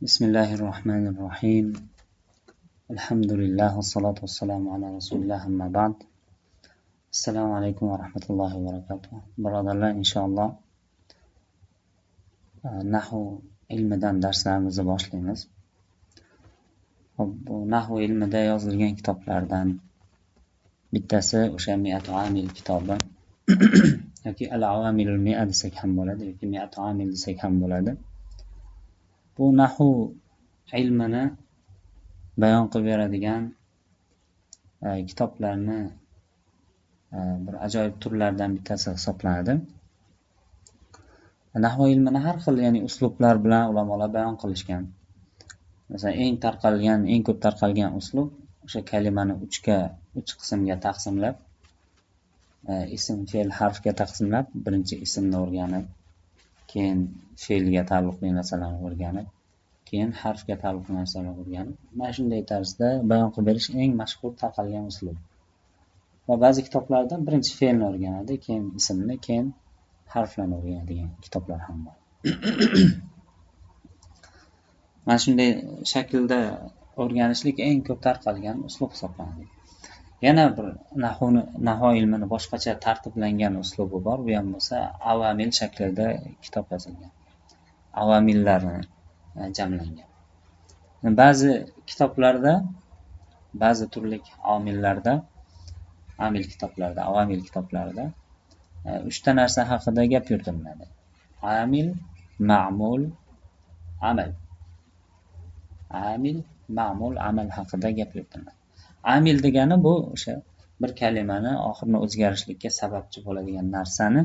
بسم الله الرحمن الرحيم. الحمد لله والصلاة والسلام على رسول الله أما بعد. Assalomu alaykum va rahmatullohi va barakatuh. Birodarlar, inshaalloh nahv ilmidan darslarimizni boshlaymiz. Bu nahv ilmida yozilgan kitoblardan bittasi o'sha Mi'atu Amil kitobi yoki Al-Awamilul Mi'a desak ham bo'ladi yoki Mi'atu Amil desak ham bo'ladi. Bu nahv ilmini bayon qilib beradigan kitoblarni bir ajoyib turlardan bittasi hisoblanadi. Nahv ilmini har xil, ya'ni uslublar bilan ulamolar bayon qilishgan. Masalan, eng ko'p tarqalgan uslub o'sha kalimani 3 qismga taqsimlab, ism, fe'l, harfga taqsimlab, birinchi ismni o'rganib, keyin fe'lga taalluqli narsalarni o'rganib, keyin harfga taalluqli narsalarni o'rganib, mana shunday tarzda bayon qilib berish eng mashhur tarqalgan uslub. Va ba'zi kitoblarda birinchi fe'lni o'rganadi, keyin ismni, keyin harflarni o'rganadigan kitoblar ham bor. Mana shunday shaklda o'rganishlik eng ko'p tarqalgan uslub hisoblanadi. Yana bir nahv ilmini boshqacha tartiblangan uslubi bor. Bu ham bo'lsa avamil shaklida kitob yozilgan. Avamillarni jamlangan. Ba'zi kitoblarda, ba'zi turli omillarda, avamil kitoblarida 3 ta narsa haqida gap yuritiladi. Amil, ma'mul, amal. Amil, ma'mul, amal haqida gap yuritiladi. Amil degani bu o'sha bir kalimani oxirini o'zgarishlikka sababchi bo'ladigan narsani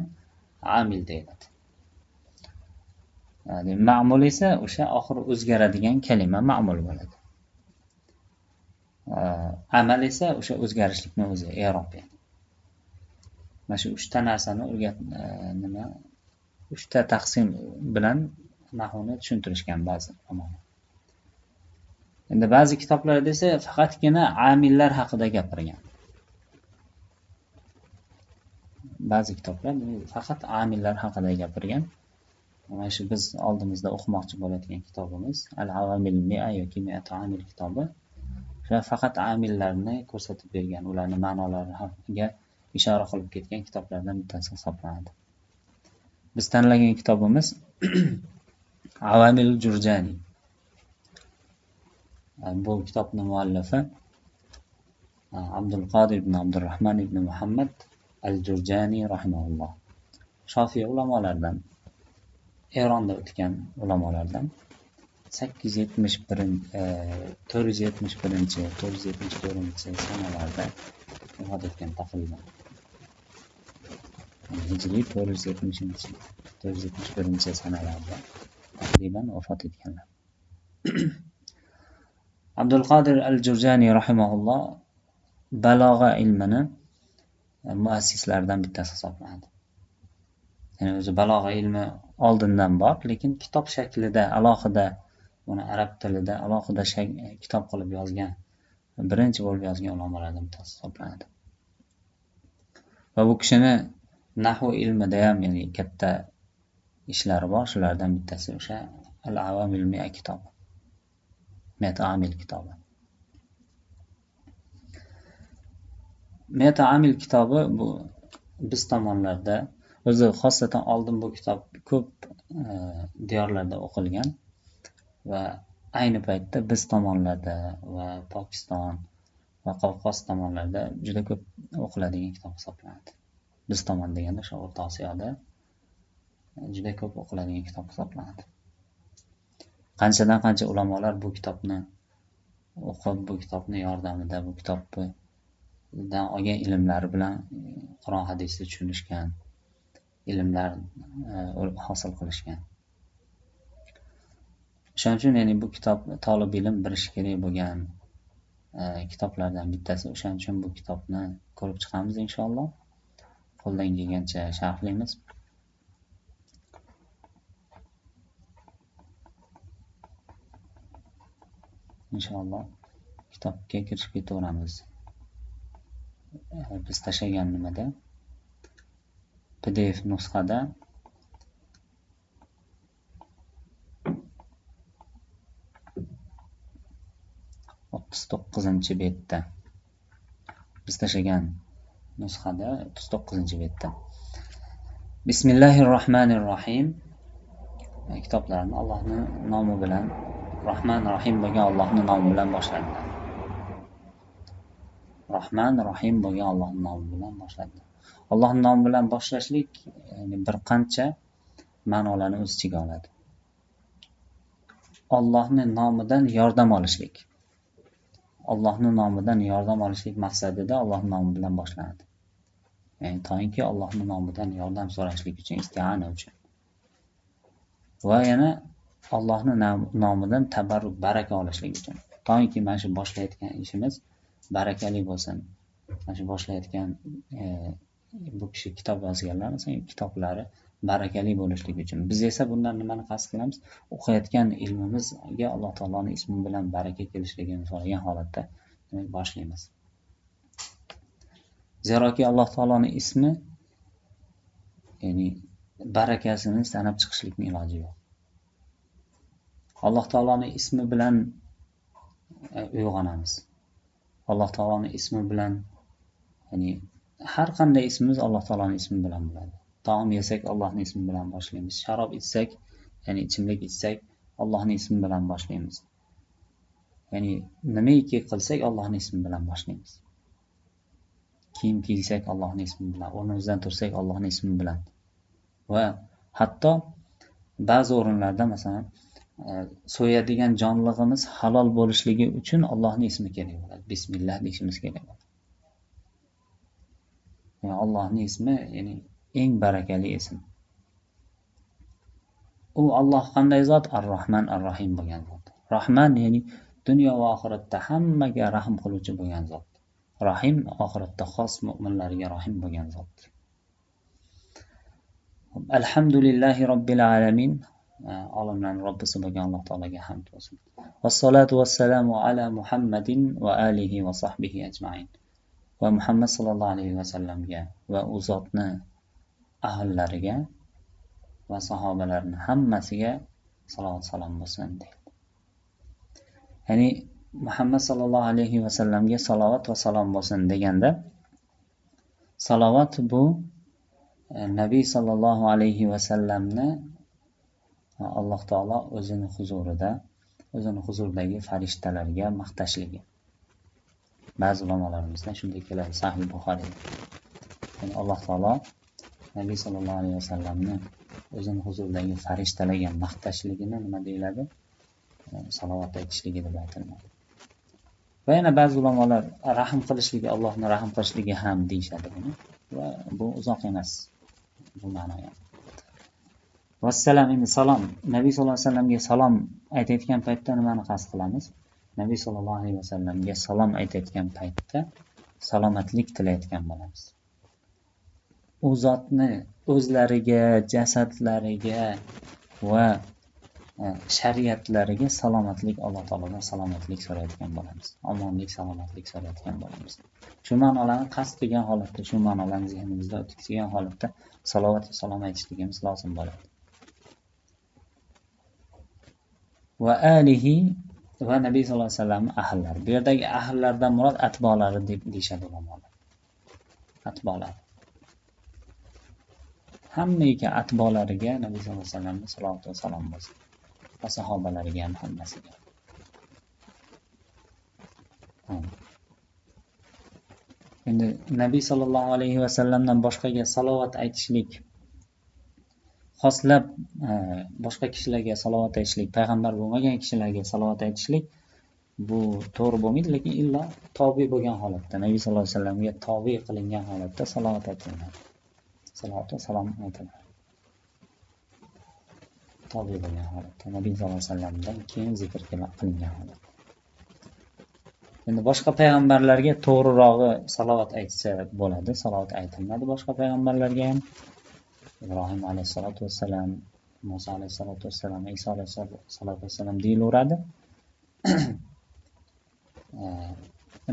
amil deyiladi. Ya'ni ma'mul esa o'sha oxiri o'zgaradigan kalima ma'mul bo'ladi. Amal esa o'sha o'zgarishlikni o'zi, i'rob. Mana shu 3 ta narsani 3 ta taqsim bilan nahvni tushuntirishgan ba'zi ulamolar. Endi ba'zi kitoblarda esa faqatgina amillar haqida gapirgan. Ba'zi kitoblar faqat amillar haqida gapirgan. Mana shu biz oldimizda o'qimoqchi bo'ladigan kitobimiz Al-Awamil Mi'a yoki Mi'atu Amil kitobi. O'sha faqat amillarni ko'rsatib bergan, ularning ma'nolariga ishora qilib ketgan kitoblardan bittasi hisoblanadi. Biz tanlagan kitobimiz Awamil Jurjani. Bu kitobning muallifi Abdul Qodir ibn Abdurrahman ibn Muhammad al-Jurjani rahimahulloh. Shofiy ulamolaridan, Eronda o'tgan ulamolardan 471-474 sanalarda vafot etgan taqriban. Hijriy 471 sanalarda taqriban vafot etganlar. Abdul Qodir al-Jurjani rahimahulloh balog'a ilmini muassislaridan bittasi hisoblanadi. Ya'ni o'zi balog'a ilmi oldindan bor, lekin kitob shaklida alohida, uni arab tilida alohida kitob qilib yozgan, birinchi bo'lib yozgan ulamolardan bittasi hisoblanadi. Va bu kishini nahv ilmida ham, ya'ni katta ishlari bor, shulardan bittasi o'sha Al-Awamil Mi'a kitobi. Mi'atu Amil kitobi. Mi'atu Amil kitobi bu biz tomonlarda o'zi xosatan oldin bu kitob ko'p diyorlarda o'qilgan va ayni paytda biz tomonlarda va Pokiston va Qafqoz tomonlarda juda ko'p o'qiladigan kitob hisoblanadi. Biz tomon deganda o'sha O'rta Osiyoda juda ko'p o'qiladigan kitob hisoblanadi. Qanchadan qancha ulamolar bu kitobni o'qib, bu kitobning yordamida, bu kitobdan olgan ilmlari bilan Qur'on hadisni tushunishgan, ilmlar hosil qilishgan. Shuning uchun ya'ni bu kitob talab ilm bilish kerak bo'lgan kitoblardan bittasi. O'shaning uchun bu kitobni ko'rib chiqamiz inshaalloh. Qo'ldan kelgancha sharhlaymiz. Inshaalloh kitobga kirishib ketaveramiz. Biz tashlagan nimada PDF nusxada 39-betda. Biz tashlagan nusxada 39-betda. Bismillahirrohmanirrohim. Kitoblarni Allohning nomi bilan, Rahman Rahim bo'lgan Allohning nomi bilan boshlanadi. Rahman Rahim bo'lgan Allohning nomi bilan boshlanadi. Allohning nomi bilan boshlashlik bir qancha ma'nolarni o'z ichiga oladi. Allohning nomidan yordam olishlik. Allohning nomidan yordam olishlik maqsadida Allohning nomi bilan boshlanadi. Ya'ni to'g'ri Allohning nomidan yordam so'rashlik uchun, isti'ana uchun. Va yana Allohning nomidan tabarruk, baraka olishlik uchun. To'g'ri mana shu boshlayotgan ishimiz barakali bo'lsin. Mana shu boshlayotgan bu kishi kitob yozganlar, kitoblari barakali bo'lishligi uchun. Biz esa bundan nimani qasd qilamiz? O'qiyotgan ilmimizga Alloh taoloning ismi bilan baraka kelishligini so'ragan holatda demak boshlaymiz. Zeroki Alloh taoloning ismi, ya'ni barakasini sanab chiqishlikning iloji yo'q. Alloh taoloning ismi bilan uyg'onamiz. Alloh taoloning ismi bilan, ya'ni har qanday ismimiz Alloh taoloning ismi bilan bo'ladi. Taom yesak Allohning ismi bilan boshlaymiz. Sharob ichsak, ya'ni ichimlik ichsak Allohning ismi bilan boshlaymiz. Ya'ni nimaiki qilsak Allohning ismi bilan boshlaymiz. Kiyim kiysak Allohning ismi bilan, o'rnimizdan tursak Allohning ismi bilan. Va hatto ba'zi o'rinlarda masalan so'yadigan jonlig'imiz halol bo'lishligi uchun Allohning ismi kerak bo'ladi. Bismillah deyishimiz kerak bo'ladi. Yani Allohning ismi, ya'ni eng barakali ism. U Alloh qanday zot? Ar-Rahman, Ar-Rahim bo'lgan zot. Rahman ya'ni dunyo va oxiratda hammaga rahm qiluvchi bo'lgan zot. Rahim oxiratda xos mu'minlarga rahim bo'lgan zot. Alhamdulillahi robbil alamin. Olamlarning Robbisi bo'lgan Alloh taolaga hamd bo'lsin. Vassalatu vassalamu ala Muhammadin va alihi va sahbihi ajma'in. Va Muhammad sallallohu alayhi va sallamga va u zotni ahllariga va sahobalarining hammasiga salovat salom bo'lsin deydi. Ya'ni Muhammad sallallohu alayhi va sallamga salovat va salom bo'lsin deganda, salovat bu Nabiy sallallohu alayhi va sallamni Alloh taolo o'zini huzuridagi farishtalarga maqtashligi. Ba'zi ulamolarimizda shunday keladi, Sahih Buxoriyda. Ya'ni Alloh taolo Nabiy sallallohu alayhi va sallamni o'zini huzuridagi farishtalarga maqtashligini nima deyiladi? Salovat aytishligi deb aytiladi. Va yana ba'zi ulamolar rahm qilishligi, Allohni rahm qilishligi ham deyishadi buni. Va bu uzoq emas bu ma'noga. Vassalam, endi salom. Nabiy sallallohu alayhi vasallamga salom aytayotgan paytda nimani qasd qilamiz? Nabiy sallallohu alayhi vasallamga salom aytayotgan paytda salomatlik tilayotgan bo'lamiz. U zotni o'zlariga, jasadlariga va shariatlariga salomatlik, Alloh taolodan salomatlik so'rayotgan bo'lamiz. Omonlik, salomatlik so'rayotgan bo'lamiz. Shu ma'nolarni qasd qilgan holatda, shu ma'nolarni zehnimizda o'tkazgan holatda salovat va salom aytishligimiz lozim bo'ladi. Va alihi va Nabiy sallallohu alayhi vasallam ahllari. Bu yerdagi ahllardan murod atbolari deb deyshadi ulamolar. Atbolar. Hammaga atbolariga Nabiy sallallohu alayhi vasallamning salovat va salom bo'lsin. Va sahobalariga ham hammasiga. Endi Nabiy sallallohu alayhi vasallamdan boshqaga salovat aytishlik, xoslab boshqa kishilarga salovat aytishlik, payg'ambar bo'lmagan kishilarga salovat aytishlik bu to'g'ri bo'lmaydi, lekin illa tobi bo'lgan holatda, Nabiy sallallohu alayhi vasallamga tobi qilingan holatda salovat aytiladi. Salovat va salom aytiladi. Tobi bo'lgan holatda, Nabiy sallallohu alayhi vasallamdan keyin zikr qilingan holatda. Endi boshqa payg'ambarlarga to'g'rirog'i salovat aytsa bo'ladi, salovat aytiladi boshqa payg'ambarlarga ham. Ibrohim alayhisolatu vassalam, Musa alayhisolatu vassalam, Iso alayhisolatu vassalam deyilaveradi.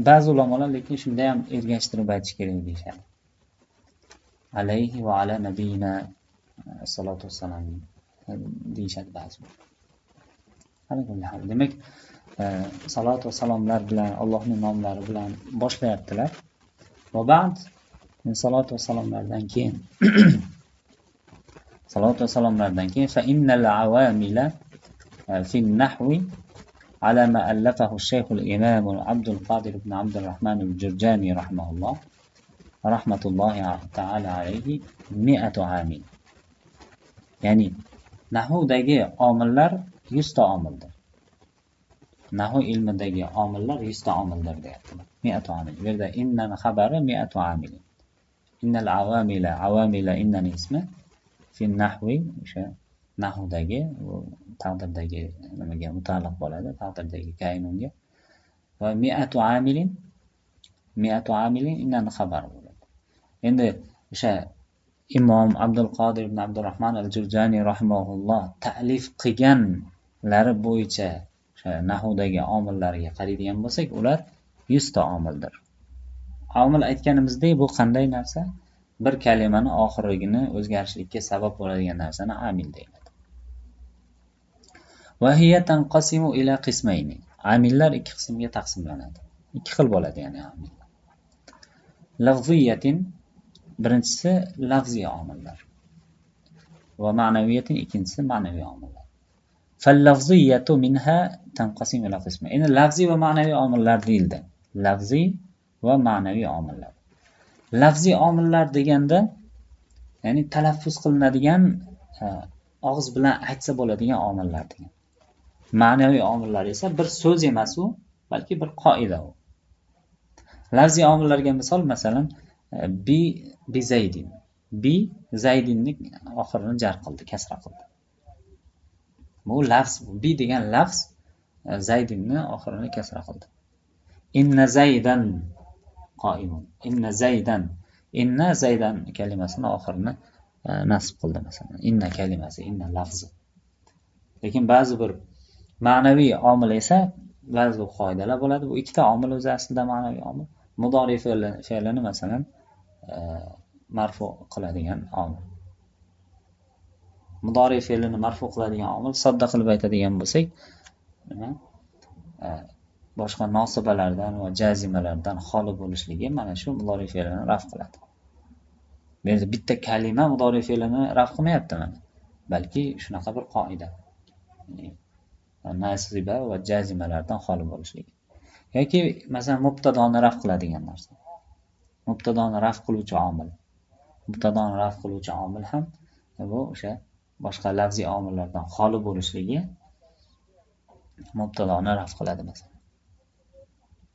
Ba'zi ulamolar lekin shunda ham ergashtirib aytish kerak deyshadi. Alayhi va ala nabiyina salatu vassalam deyshadi ba'zi. Demak, salot va salomlar bilan, Allohning nomlari bilan boshlayaptilar. Va ba'd, salot va salomlardan keyin fa innal awamila fi an-nahwi على ما ألفه الشيخ الإمام عبد القادر بن عبد الرحمن الجرجاني رحمه الله رحمة الله تعالى عليه 100 عام. ya'ni nahvdagi omillar 100 ta omildir. Nahv ilmidagi omillar 100 ta omildir deyaptilar. 100 omil. Bu yerda innan xabari 100 amil. Innal awamila innan ismi fi nahwi o'sha nahvdagi taqdirdagi nimaga mutaalliq bo'ladi, taqdirdagi kaynunga. Va 100 amilin innan xabar bo'ladi. Endi o'sha Imom Abdul Qodir ibn Abdurrahman al-Jurjani rahimahulloh ta'lif qilganlari bo'yicha o'sha nahvdagi omillarga qaraydigan bo'lsak, ular 100 ta omildir. Omil aytganimizdek, bu qanday narsa? Bir kalimani oxirigini o'zgarishlikka sabab bo'ladigan narsani amil deyiladi. Va hiya tanqasimu ila qismayni. Amillar ikki qismga taqsimlanadi. Ikki xil bo'ladi, ya'ni amillar. Lafziyatin, birinchisi lafziy omillar. Va ma'naviyatin, ikkinchisi ma'naviy omillar. Fal lafziyatu minha tanqasimu ila qismayni. Endi lafziy va ma'naviy omillar deyildi. Lafziy va ma'naviy omillar. Lafziy omillar deganda, ya'ni talaffuz qilinadigan, og'iz bilan aytsa bo'ladigan omillar degan. Ma'naviy omillar esa bir so'z emas u, balki bir qoida u. Lafziy omillarga misol, masalan, bi zaydin. Bi zaydinni oxirini jar qildi, kasra qildi. Bu lafz, bi degan lafz zaydinni oxirini kasra qildi. Inna zaydan qoimun. Inna zaydan kalimasini oxirini nasb qildi masalan. Inna kalimasi, inna lafzi. Lekin ba'zi bir ma'naviy omil esa ba'zi qoidalar bo'ladi. Bu ikkita omil o'zi aslida ma'naviy omil. Mudori fe'lini masalan marfu qiladigan omil. Mudori fe'lini marfu qiladigan omil, sodda qilib aytadigan bo'lsak, boshqa nosibalardan va jazimalardan xoli bo'lishligi mana shu mudori fe'lini raf qiladi. Bu yerda bitta kalima mudori fe'lini raf qilmayapti mana. Balki shunaqa bir qoida. Nasiba va jazimalardan xoli bo'lishligi. Yoki masalan mubtadoni raf qiladigan narsa. Mubtadoni raf qiluvchi omil. Mubtadoni raf qiluvchi omil ham bu o'sha boshqa lafziy omillardan xoli bo'lishligi mubtadoni raf qiladi masalan.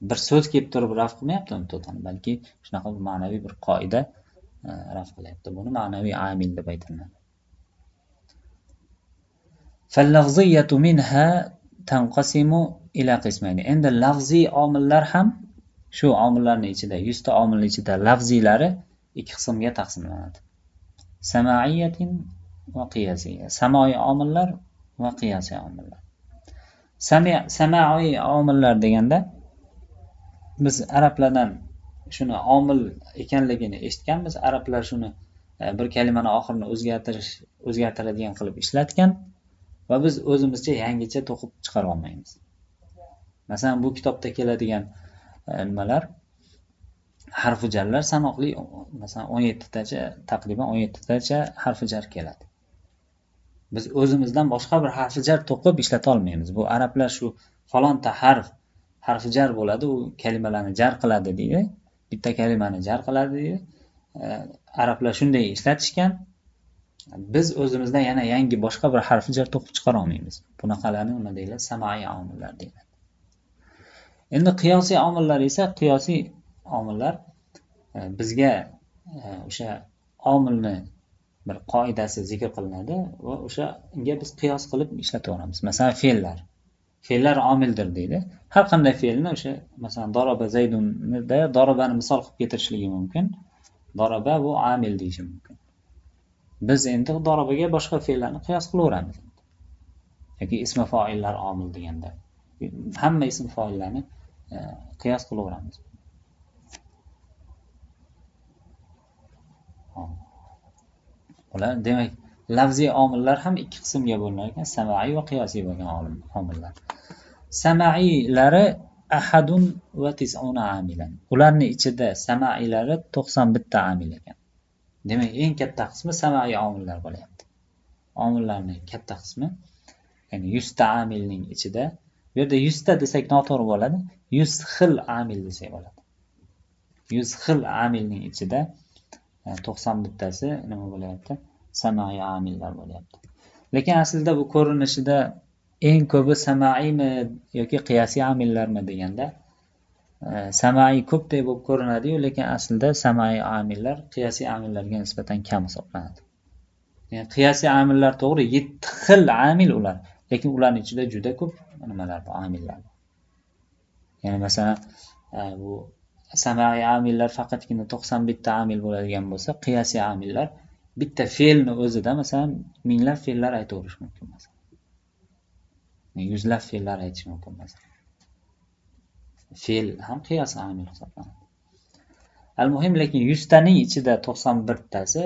Bir so'z kelib turib raf qilmayapti mubtadoni, balki shunaqa bir ma'naviy bir qoida raf qilyapti. Buni ma'naviy amil deb aytiladi. Fal-lafziyatu minha tanqasimu ila qismayni. Endi lafziy omillar ham shu omillarning ichida, 100 ta omilning ichida lafziylari ikki qismga taqsimlanadi. Samaiyatin va qiyasiyya. Samoi omillar va qiyasiy omillar. Samai omillar deganda biz arablardan shuni omil ekanligini eshitganmiz. Arablar shuni bir kalimani oxirini o'zgartiradigan qilib ishlatgan va biz o'zimizcha yangicha to'qib chiqara olmaymiz. Masalan, bu kitobda keladigan nimalar, harfi jarlar sanoqli, masalan 17 tacha, taqriban 17 tacha harfi jar keladi. Biz o'zimizdan boshqa bir harfi jar to'qib ishlata olmaymiz. Bu arablar shu falonta harfi jar bo'ladi, u kalimalarni jar qiladi deydi. Bitta kalimani jar qiladi deydi. Arablar shunday ishlatishgan. Biz o'zimizdan yana yangi boshqa bir harfi jar to'qib chiqara olmaymiz. Bunaqalarni nima deyiladi? Samai omillar deyiladi. Endi qiyosiy omillar esa, qiyosiy omillar bizga o'sha omilni bir qoidasi zikr qilinadi va o'shaga biz qiyos qilib ishlataveramiz. Masalan, fe'llar omildir deydi. Har qanday fe'lni o'sha masalan daraba zaydunda darabani misol qilib keltirishligi mumkin. Daraba bu amil deyish mumkin. Biz endi darabaga boshqa fe'llarni qiyos qilaveramiz. Yoki ism fa'illar omil deganda hamma ism fa'illarni qiyos qilaveramiz. Ular demak, lafziy omillar ham ikki qismga bo'linar ekan, samai va qiyosiy bo'lgan omillar. Sama'iylari ahadun va tis'una amilan. Ularning ichida sama'iylari 91 amil ekan. Demak, eng katta qismi sama'iy omillar bo'lyapti. Omillarning katta qismi, ya'ni 100 ta amilning ichida, bu yerda 100 ta desak noto'g'ri bo'ladi. 100 xil amil desak bo'ladi. 100 xil amilning ichida 91 tasi nima bo'lyapti? Sama'iy amillar bo'lyapti. Lekin aslida bu ko'rinishida eng ko'pi samaiymi yoki qiyosiy amillarmi deganda sama'iy ko'pdek bo'lib ko'rinadi-yu, lekin aslida sama'iy amillar qiyosiy amillarga nisbatan kam hisoblanadi. Ya'ni qiyosiy amillar to'g'ri 7 xil amil ular, lekin ularning ichida juda ko'p nimalar bor, amillar bor. Ya'ni masalan, bu sama'iy amillar faqatgina 91 ta amil bo'ladigan bo'lsa, qiyosiy amillar bitta fe'lni o'zida masalan minglab fe'llar aytaverish mumkin masalan. Yuzlab fe'llar aytish mumkin masalan. Fe'l ham qiyosiy amil hisoblanadi. Al-muhim, lekin 100 taning ichida 91 tasi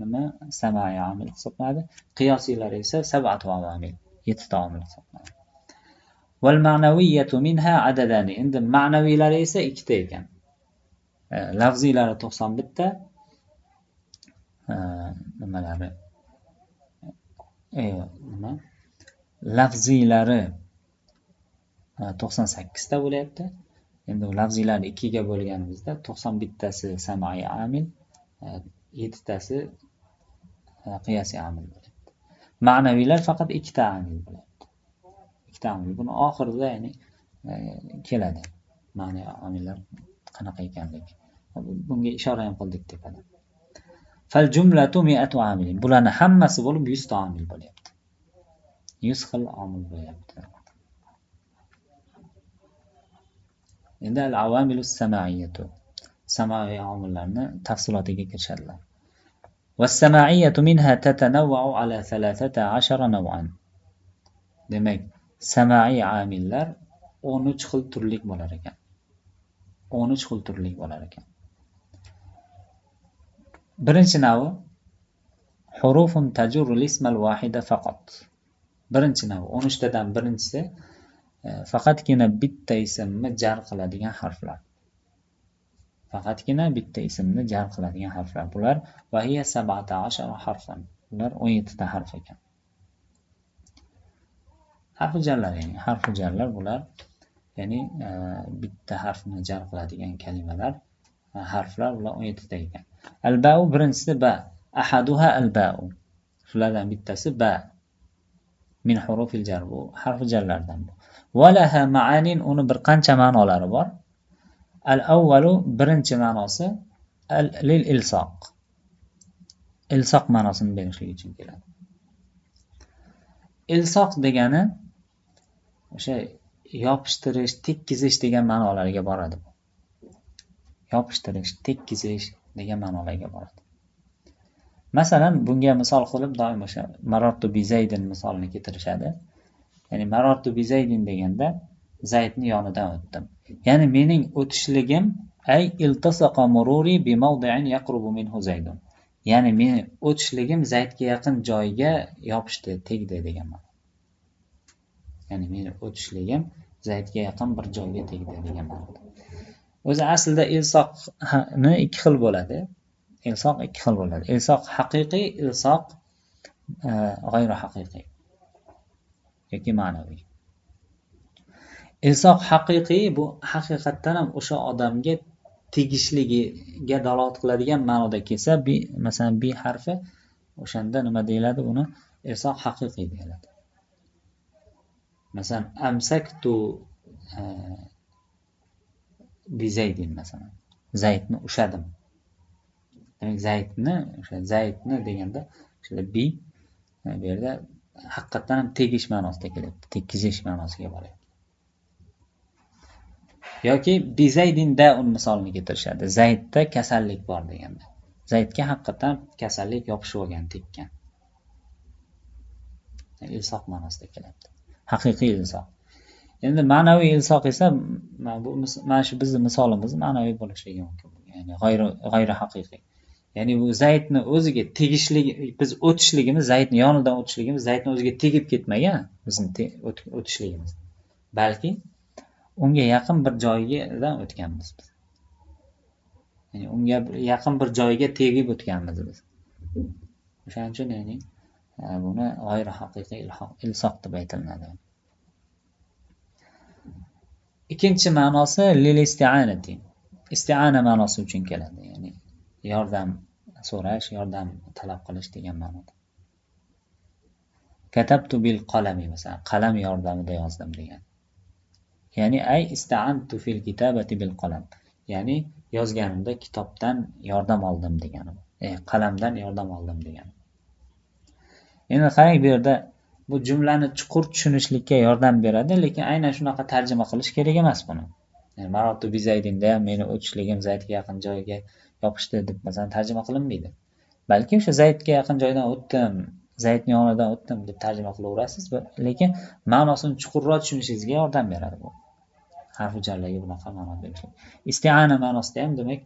nima? Sama'iy amil hisoblanadi. Qiyosiylar esa 7 amil, 7 ta omil hisoblanadi. Wal ma'nawiyyatu minha adadani. Endi ma'naviylari esa 2 ta ekan. Lafziylari 91 ta, nimalari? Nima? Lafziylari 98 ta bo'lyapti. Endi lafziylarni 2 ga bo'lganimizda 91 tasi sama'iy amil, 7 tasi qiyosiy amil bo'lyapti. Ma'naviylar faqat 2 ta amil bo'lyapti. 2 ta amil. Buni oxirida ya'ni keladi. Ma'naviy amillar qanaqa ekanligi. Bunga ishora ham qildik tepada. Fal jumlatu 100 amil. Bularning hammasi bo'lib 100 ta amil bo'lyapti. 100 xil omil bo'lyapti. Endi al-avamilus sama'iyyatu. Sama'iy omillarni tafsilotiga kirishadilar. Was-sama'iyyatu minha tatanawwa'u ala 13 naw'an. Demak, sama'iy amillar 13 xil turlik bo'lar ekan. 13 xil turlik bo'lar ekan. Birinchi navi hurufun tajurru al-isma al-wahida faqat. Birinchi navi 13 tadan birinchisi faqatgina bitta ismni jar qiladigan harflar. Faqatgina bitta ismni jar qiladigan harflar. Bular va hiya 17 harfan. Bular 17 ta harf ekan. Harf jarlar, ya'ni harf jarlar bular, ya'ni bitta harfni jar qiladigan kalimalar, harflar bular 17 ta ekan. Al-ba'u birinchisi ba. Ahaduha al-ba'u. Shulardan bittasi ba. Min hurufil jar, bu harf jarlardan bu. Walaha ma'anin, uni bir qancha ma'nolari bor. Al-awwalu birinchi ma'nosi lil ilsoq. Ilsoq ma'nosini berishlik uchun keladi. Ilsoq degani o'sha yopishtirish, tekkizish degan ma'nolarga boradi. Yopishtirish, tekkizish degan ma'nolarga boradi. Masalan, bunga misol qilib doim o'sha marartu bi Zaydin misolini keltirishadi. Ya'ni marartu bi Zaydin deganda Zaydni yonidan o'tdim. Ya'ni mening o'tishligim ay iltasaqa mururi bi mawdi'in yaqrubu minhu Zaydun. Ya'ni meni o'tishligim Zaydga yaqin joyga yopishdi, tegdi degan ma'no. Ya'ni meni o'tishligim Zaydga yaqin bir joyga tegdi degan ma'no. O'zi aslida ilsoqni 2 xil bo'ladi. Ilsoq 2 xil bo'ladi. Ilsoq haqiqiy, ilsoq g'ayri haqiqiy yoki ma'naviy. Ilsoq haqiqiy bu haqiqatdan ham o'sha odamga tegishligiga dalolat qiladigan ma'noda kelsa, masalan bi harfi, o'shanda nima deyiladi? Buni ilsoq haqiqiy deyiladi. Masalan amsaktu bi Zaydin, masalan Zaydni ushladim. Demak, Zaydni deganda o'sha bi bu yerda haqiqatan ham tegish ma'nosida keladi, tekkizish ma'nosiga boradi. Yoki bi Zaydinda un misolini keltirishadi. Zaydda kasallik bor deganda. Zaydga haqiqatan kasallik yopishib olgan, tekkan. Ilsoq ma'nosida keladi. Haqiqiy ilsoq. Endi ma'naviy ilsoq esa bu mana shu bizning misolimiz ma'naviy bo'lishligi mumkin. Ya'ni g'ayri haqiqiy. Ya'ni bu Zaydni o'ziga tegishligi, biz o'tishligimiz, Zaydni yonidan o'tishligimiz Zaydni o'ziga tegib ketmagan, bizning o'tishligimiz. balki unga yaqin bir joyidan o'tganmiz biz. Ya'ni unga yaqin bir joyiga tegib o'tganmiz biz. O'shaning uchun ya'ni buni g'ayri haqiqiy ilsoq deb aytiladi. Ikkinchi ma'nosi lil isti'anati. Isti'ana ma'nosi uchun keladi. Ya'ni yordam so'rash, yordam talab qilish degan ma'noda. Katabtu bil qalami masalan, qalam yordamida yozdim degan. Ya'ni ay ista'antu fil kitabati bil qalam. Ya'ni yozganimda kitobdan yordam oldim degani. Qalamdan yordam oldim degani. Endi qarang bu yerda bu jumlani chuqur tushunishlikka yordam beradi, lekin aynan shunaqa tarjima qilish kerak emas buni. Ya'ni marotu bi zaydinda ham meni o'tishligim zaydga yaqin joyga yopishdi deb masalan tarjima qilinmaydi. Balki o'sha zaydga yaqin joydan o'tdim, zaydning yonidan o'tdim deb tarjima qilaverasiz, lekin ma'nosini chuqurroq tushunishingizga yordam beradi bu. Harfi jarlarga bunaqa ma'no berishlik. Isti'ana ma'nosida ham demak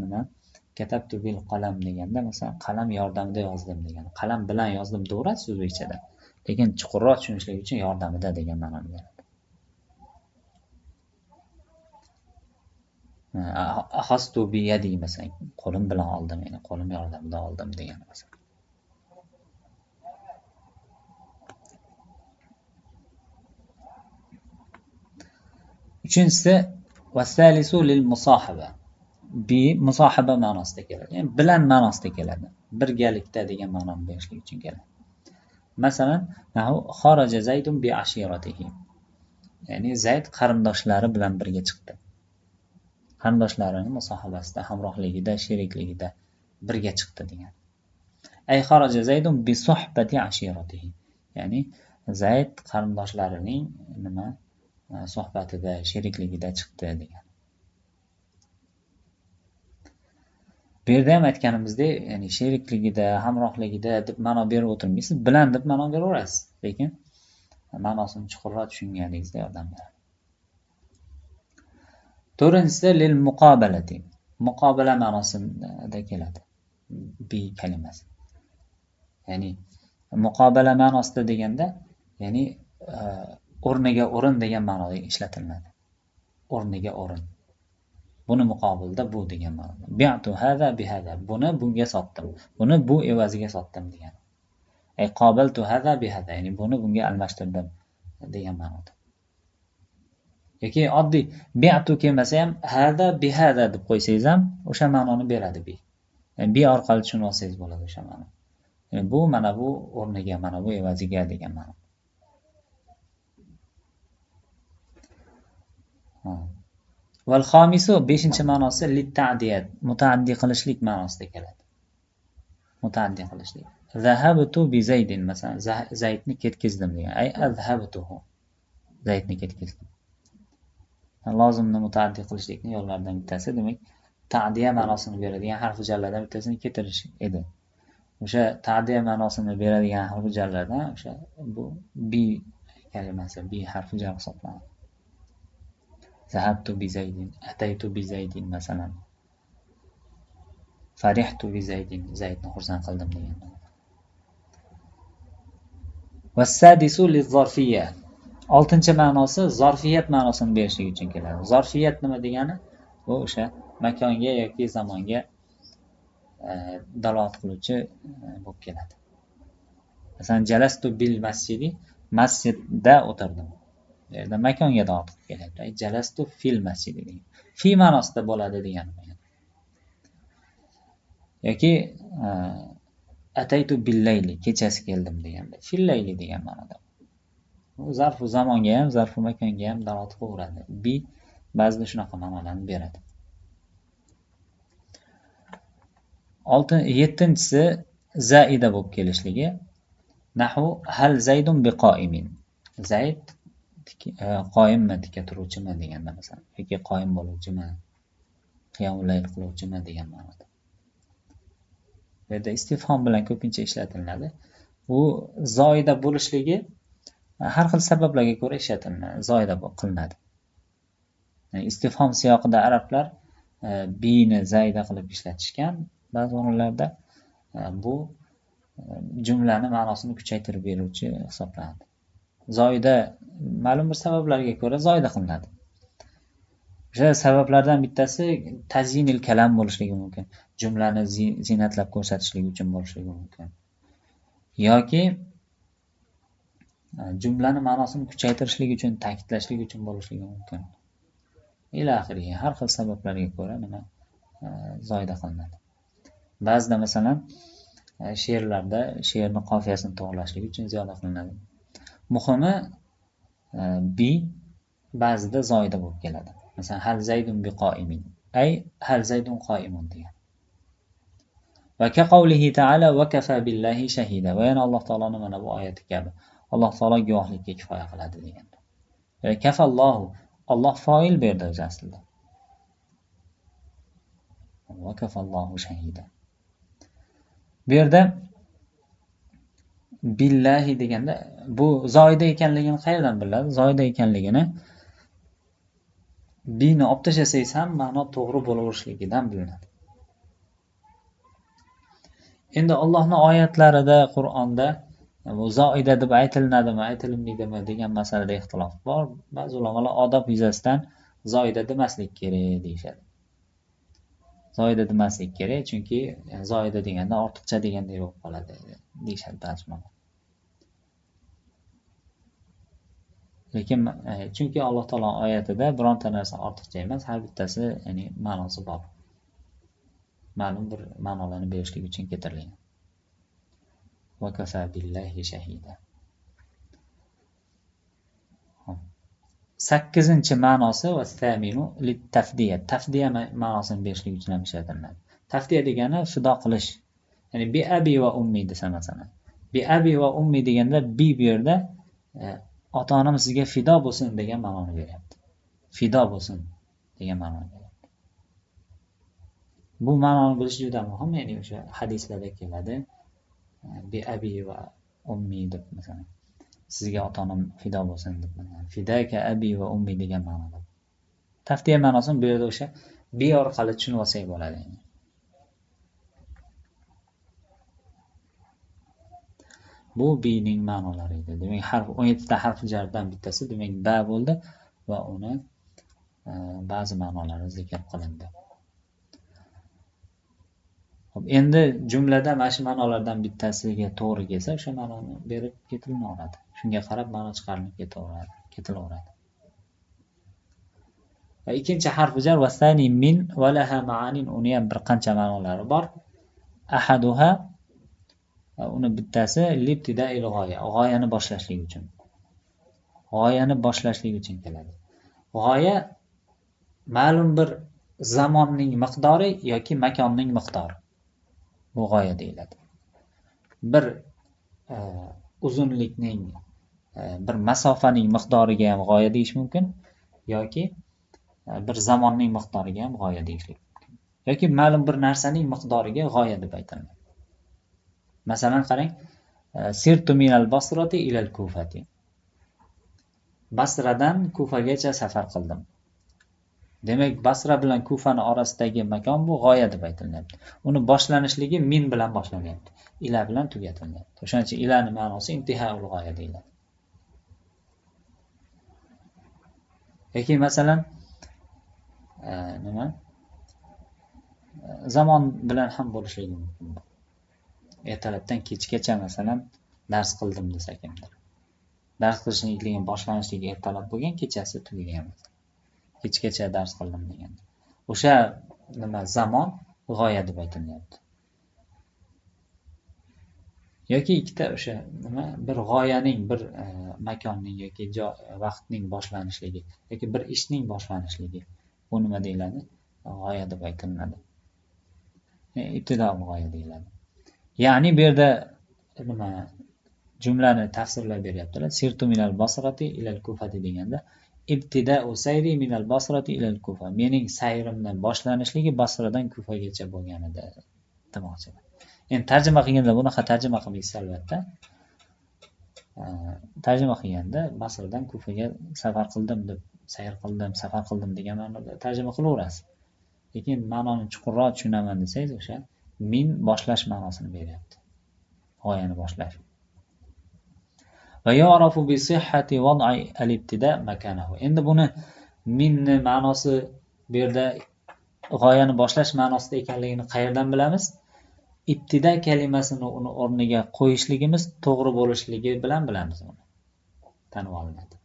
nima? Katabtu bil qalam deganda masalan qalam yordamida yozdim degan. Qalam bilan yozdim to'g'ri so'zbekchada. Lekin chuqurroq tushunishlik uchun yordamida degan ma'noni beradi. Ahastu bi yadi masalan qo'lim bilan oldim, ya'ni qo'lim yordamida oldim degan masalan. Uchinchisi vasalisu lil musahaba. Bi musahaba ma'nosida keladi. Ya'ni bilan ma'nosida keladi. Birgalikda degan ma'noni berishlik uchun keladi. Masalan, nahu xaraja zaydun bi ashiratihi. Ya'ni Zayd qarindoshlari bilan birga chiqdi. Qarindoshlarining musohabasida, hamrohligida, sherikligida birga chiqdi degan. Ay xaraja zaydun bi suhbati ashiratihi. Ya'ni Zayd qarindoshlarining nima suhbatida, sherikligida chiqdi degan. Bu yerda ham aytganimizdek, ya'ni sherikligida, hamrohligida deb ma'no berib o'tirmaysiz, bilan deb ma'no beraverasiz. Lekin ma'nosini chuqurroq tushunganingizda yordam beradi. To'rtinchisi lil muqobalati. Muqobala ma'nosida keladi. Bi kalimasi. Ya'ni muqobala ma'nosida deganda, ya'ni o'rniga o'rin degan ma'noda ishlatiladi. O'rniga o'rin. Buni muqobilda bu degan ma'noda. Bi'tu hada bi hada. Buni bunga sotdim. Buni bu evaziga sotdim degan. Ay qobiltu hada bi hada. Ya'ni buni bunga almashtirdim degan ma'noda. Yoki oddiy bi'tu kelmasa ham hada bi hada deb qo'ysangiz ham o'sha ma'noni beradi bi. Yani bi orqali tushunib olsangiz bo'ladi o'sha ma'no. Yani bu mana bu o'rniga, mana bu evaziga degan ma'no. Val xamisu 5-chi ma'nosi lit ta'diyat, mutaaddi qilishlik ma'nosida keladi. Mutaaddi qilishlik. Zahabtu bi zaydin masalan zaydni ketkizdim degan. Ay azhabtuhu. Zaydni ketkizdim. Lozimni mutaaddi qilishlikning yo'llaridan bittasi demak ta'diya ma'nosini beradigan harf jarlardan bittasini keltirish edi. O'sha ta'diya ma'nosini beradigan harf jarlardan o'sha bu bi kalimasi, bi harfi jar hisoblanadi. Zahabtu bi zaydin, ataytu bi zaydin masalan. Farihtu bi zaydin, zaydni xursand qildim degan. Vasadisu liz-zarfiyya. 6-chi ma'nosi zarfiyat ma'nosini berishlik uchun keladi. Zarfiyat nima degani? Bu o'sha makonga yoki zamonga dalolat qiluvchi bo'lib keladi. Masalan, jalastu bil masjidi, masjidda o'tirdim. Bu yerda makonga dalolat qilib kelyapti. Jalastu fil masjidi degan. Fi ma'nosida bo'ladi degani. Yoki ataytu bil layli, kechasi keldim deganda. Fil layli degan ma'noda. Bu zarfu zamonga ham, zarfu makonga ham dalolat qilaveradi. Bi ba'zida shunaqa ma'nolarni beradi. 7-chisi zaida bo'lib kelishligi. Nahu hal zaydun bi qoimin. Zayd qoimmi, tika turuvchimi deganda masalan, yoki qoim bo'luvchimi, qiyomul layl qiluvchimi degan ma'noda. Bu yerda istifhom bilan ko'pincha ishlatiladi. Bu zoida bo'lishligi har xil sabablarga ko'ra ishlatiladi, zoida qilinadi. Yani istifhom siyoqida arablar bini zaida qilib ishlatishgan. Ba'zi o'rinlarda bu jumlani ma'nosini kuchaytirib beruvchi hisoblanadi. zoida ma'lum bir sabablarga ko'ra zoida qilinadi. O'sha sabablardan bittasi tazyinil kalam bo'lishligi mumkin. Jumlani ziynatlab ko'rsatishlik uchun bo'lishligi mumkin. Yoki jumlani ma'nosini kuchaytirishlik uchun, ta'kidlashlik uchun bo'lishligi mumkin. Ila oxiriga har xil sabablarga ko'ra nima zoida qilinadi. Ba'zida masalan she'rlarda she'rni qofiyasini to'g'irlashlik uchun ziyoda qilinadi. Muhimi bi ba'zida zoida bo'lib keladi. Masalan hal zaydun bi qoimin ay hal zaydun qoimun degan. Va ka qawlihi ta'ala va kafa billahi shahida. Va yana Alloh taoloning mana bu oyati kabi Alloh taolo guvohlikka kifoya qiladi deganda. Kafallohu Alloh foil berdi o'zi aslida. Va kafallohu shahida. Bu yerda billahi deganda bu zoida ekanligini qayerdan biladi? Zoida ekanligini bini olib tashlasangiz ham ma'no to'g'ri bo'laverishligidan bilinadi. Endi Allohning oyatlarida, Qur'onda bu zoida deb aytilinadimi, aytilmaydimi degan masalada ixtilof bor. Ba'zi ulamolar odob yuzasidan zoida demaslik kerak deyshadi. Zoida demaslik kerak, chunki zoida deganda ortiqcha degandek bo'lib qoladi deyshadi ba'zi ulamolar. Lekin chunki Alloh taolo oyatida bironta narsa ortiqcha emas, har bittasi ya'ni ma'nosi bor. Ma'lum bir ma'nolarni berishlik uchun keltirilgan. Va kafa billahi shahida. 8-chi ma'nosi va thaminu lit-tafdiya. Tafdiya ma'nosini berishlik uchun ham ishlatiladi. Tafdiya degani fido qilish. Ya'ni bi abi va ummi desa masalan. Bi abi va ummi deganda bi bu yerda ota-onam sizga fido bo'lsin degan ma'noni beryapti. Fido bo'lsin degan ma'noni beryapti. Bu ma'noni bilish juda muhim, ya'ni o'sha hadislarda keladi. Bi abi va ummi deb masalan. Sizga ota-onam fido bo'lsin deb masalan. Fidaka abi va ummi degan ma'noda. Taftiya ma'nosini bu yerda o'sha bi orqali tushunib olsak bo'ladi. Bu bining ma'nolari edi. Demak, 17 ta harf jardan bittasi demak ba bo'ldi va uni ba'zi ma'nolari zikr qilindi. Xo'p, endi jumlada mana shu ma'nolardan bittasiga to'g'ri kelsa, o'sha ma'noni berib ketilaveradi. Shunga qarab ma'no chiqarilib ketilaveradi. Va ikkinchi harf jar vasani min va laha ma'anin, uni ham bir qancha ma'nolari bor. Ahaduha uni bittasi libtida'il g'oya, g'oyani boshlashlik uchun. G'oyani boshlashlik uchun keladi. G'oya ma'lum bir zamonning miqdori yoki makonning miqdori. Bu g'oya deyiladi. Bir uzunlikning bir masofaning miqdoriga ham g'oya deyish mumkin yoki bir zamonning miqdoriga ham g'oya deyishlik mumkin. Yoki ma'lum bir narsaning miqdoriga g'oya deb aytiladi. Masalan qarang, sirtu minal basrati ilal kufati. Basradan Kufagacha safar qildim. Demak, Basra bilan Kufani orasidagi makon bu g'oya deb aytilyapti. Uni boshlanishligi min bilan boshlanyapti. Ila bilan tugatilyapti. O'shaning uchun ilani ma'nosi intihoul g'oya deyiladi. Yoki masalan zamon bilan ham bo'lishligi mumkin. Ertalabdan kechgacha masalan dars qildim desa kimdir. Dars qilishning boshlanishligi ertalab bo'lgan, kechasi tugagan. Kechgacha dars qildim degan. O'sha zamon g'oya deb aytilyapti. Yoki ikkita o'sha bir g'oyaning, bir makonning yoki vaqtning boshlanishligi yoki bir ishning boshlanishligi. Bu nima deyiladi? G'oya deb aytiladi. Ibtidoiy g'oya deyiladi. Ya'ni bu yerda jumlani tafsirlab beryaptilar. Sirtu minal basrati ilal kufati deganda ibtida'u sayri minal basrati ilal kufa. Mening sayrimdan boshlanishligi Basradan Kufagacha bo'lgan edi demoqchilar. Endi tarjima qilganda bunaqa tarjima qilmaysiz albatta. Tarjima qilganda Basradan Kufaga safar qildim deb, sayr qildim, safar qildim degan ma'noda tarjima qilaverasiz. Lekin ma'noni chuqurroq tushunaman desangiz, o'sha min boshlash ma'nosini beryapti. G'oyani boshlash. Va yu'rafu bi sihhati wad'i al-ibtida makanahu. Endi buni minni ma'nosi bu yerda g'oyani boshlash ma'nosida ekanligini qayerdan bilamiz? İbtida kalimasini uni o'rniga qo'yishligimiz to'g'ri bo'lishligi bilan bilamiz uni. Tanib olinadi.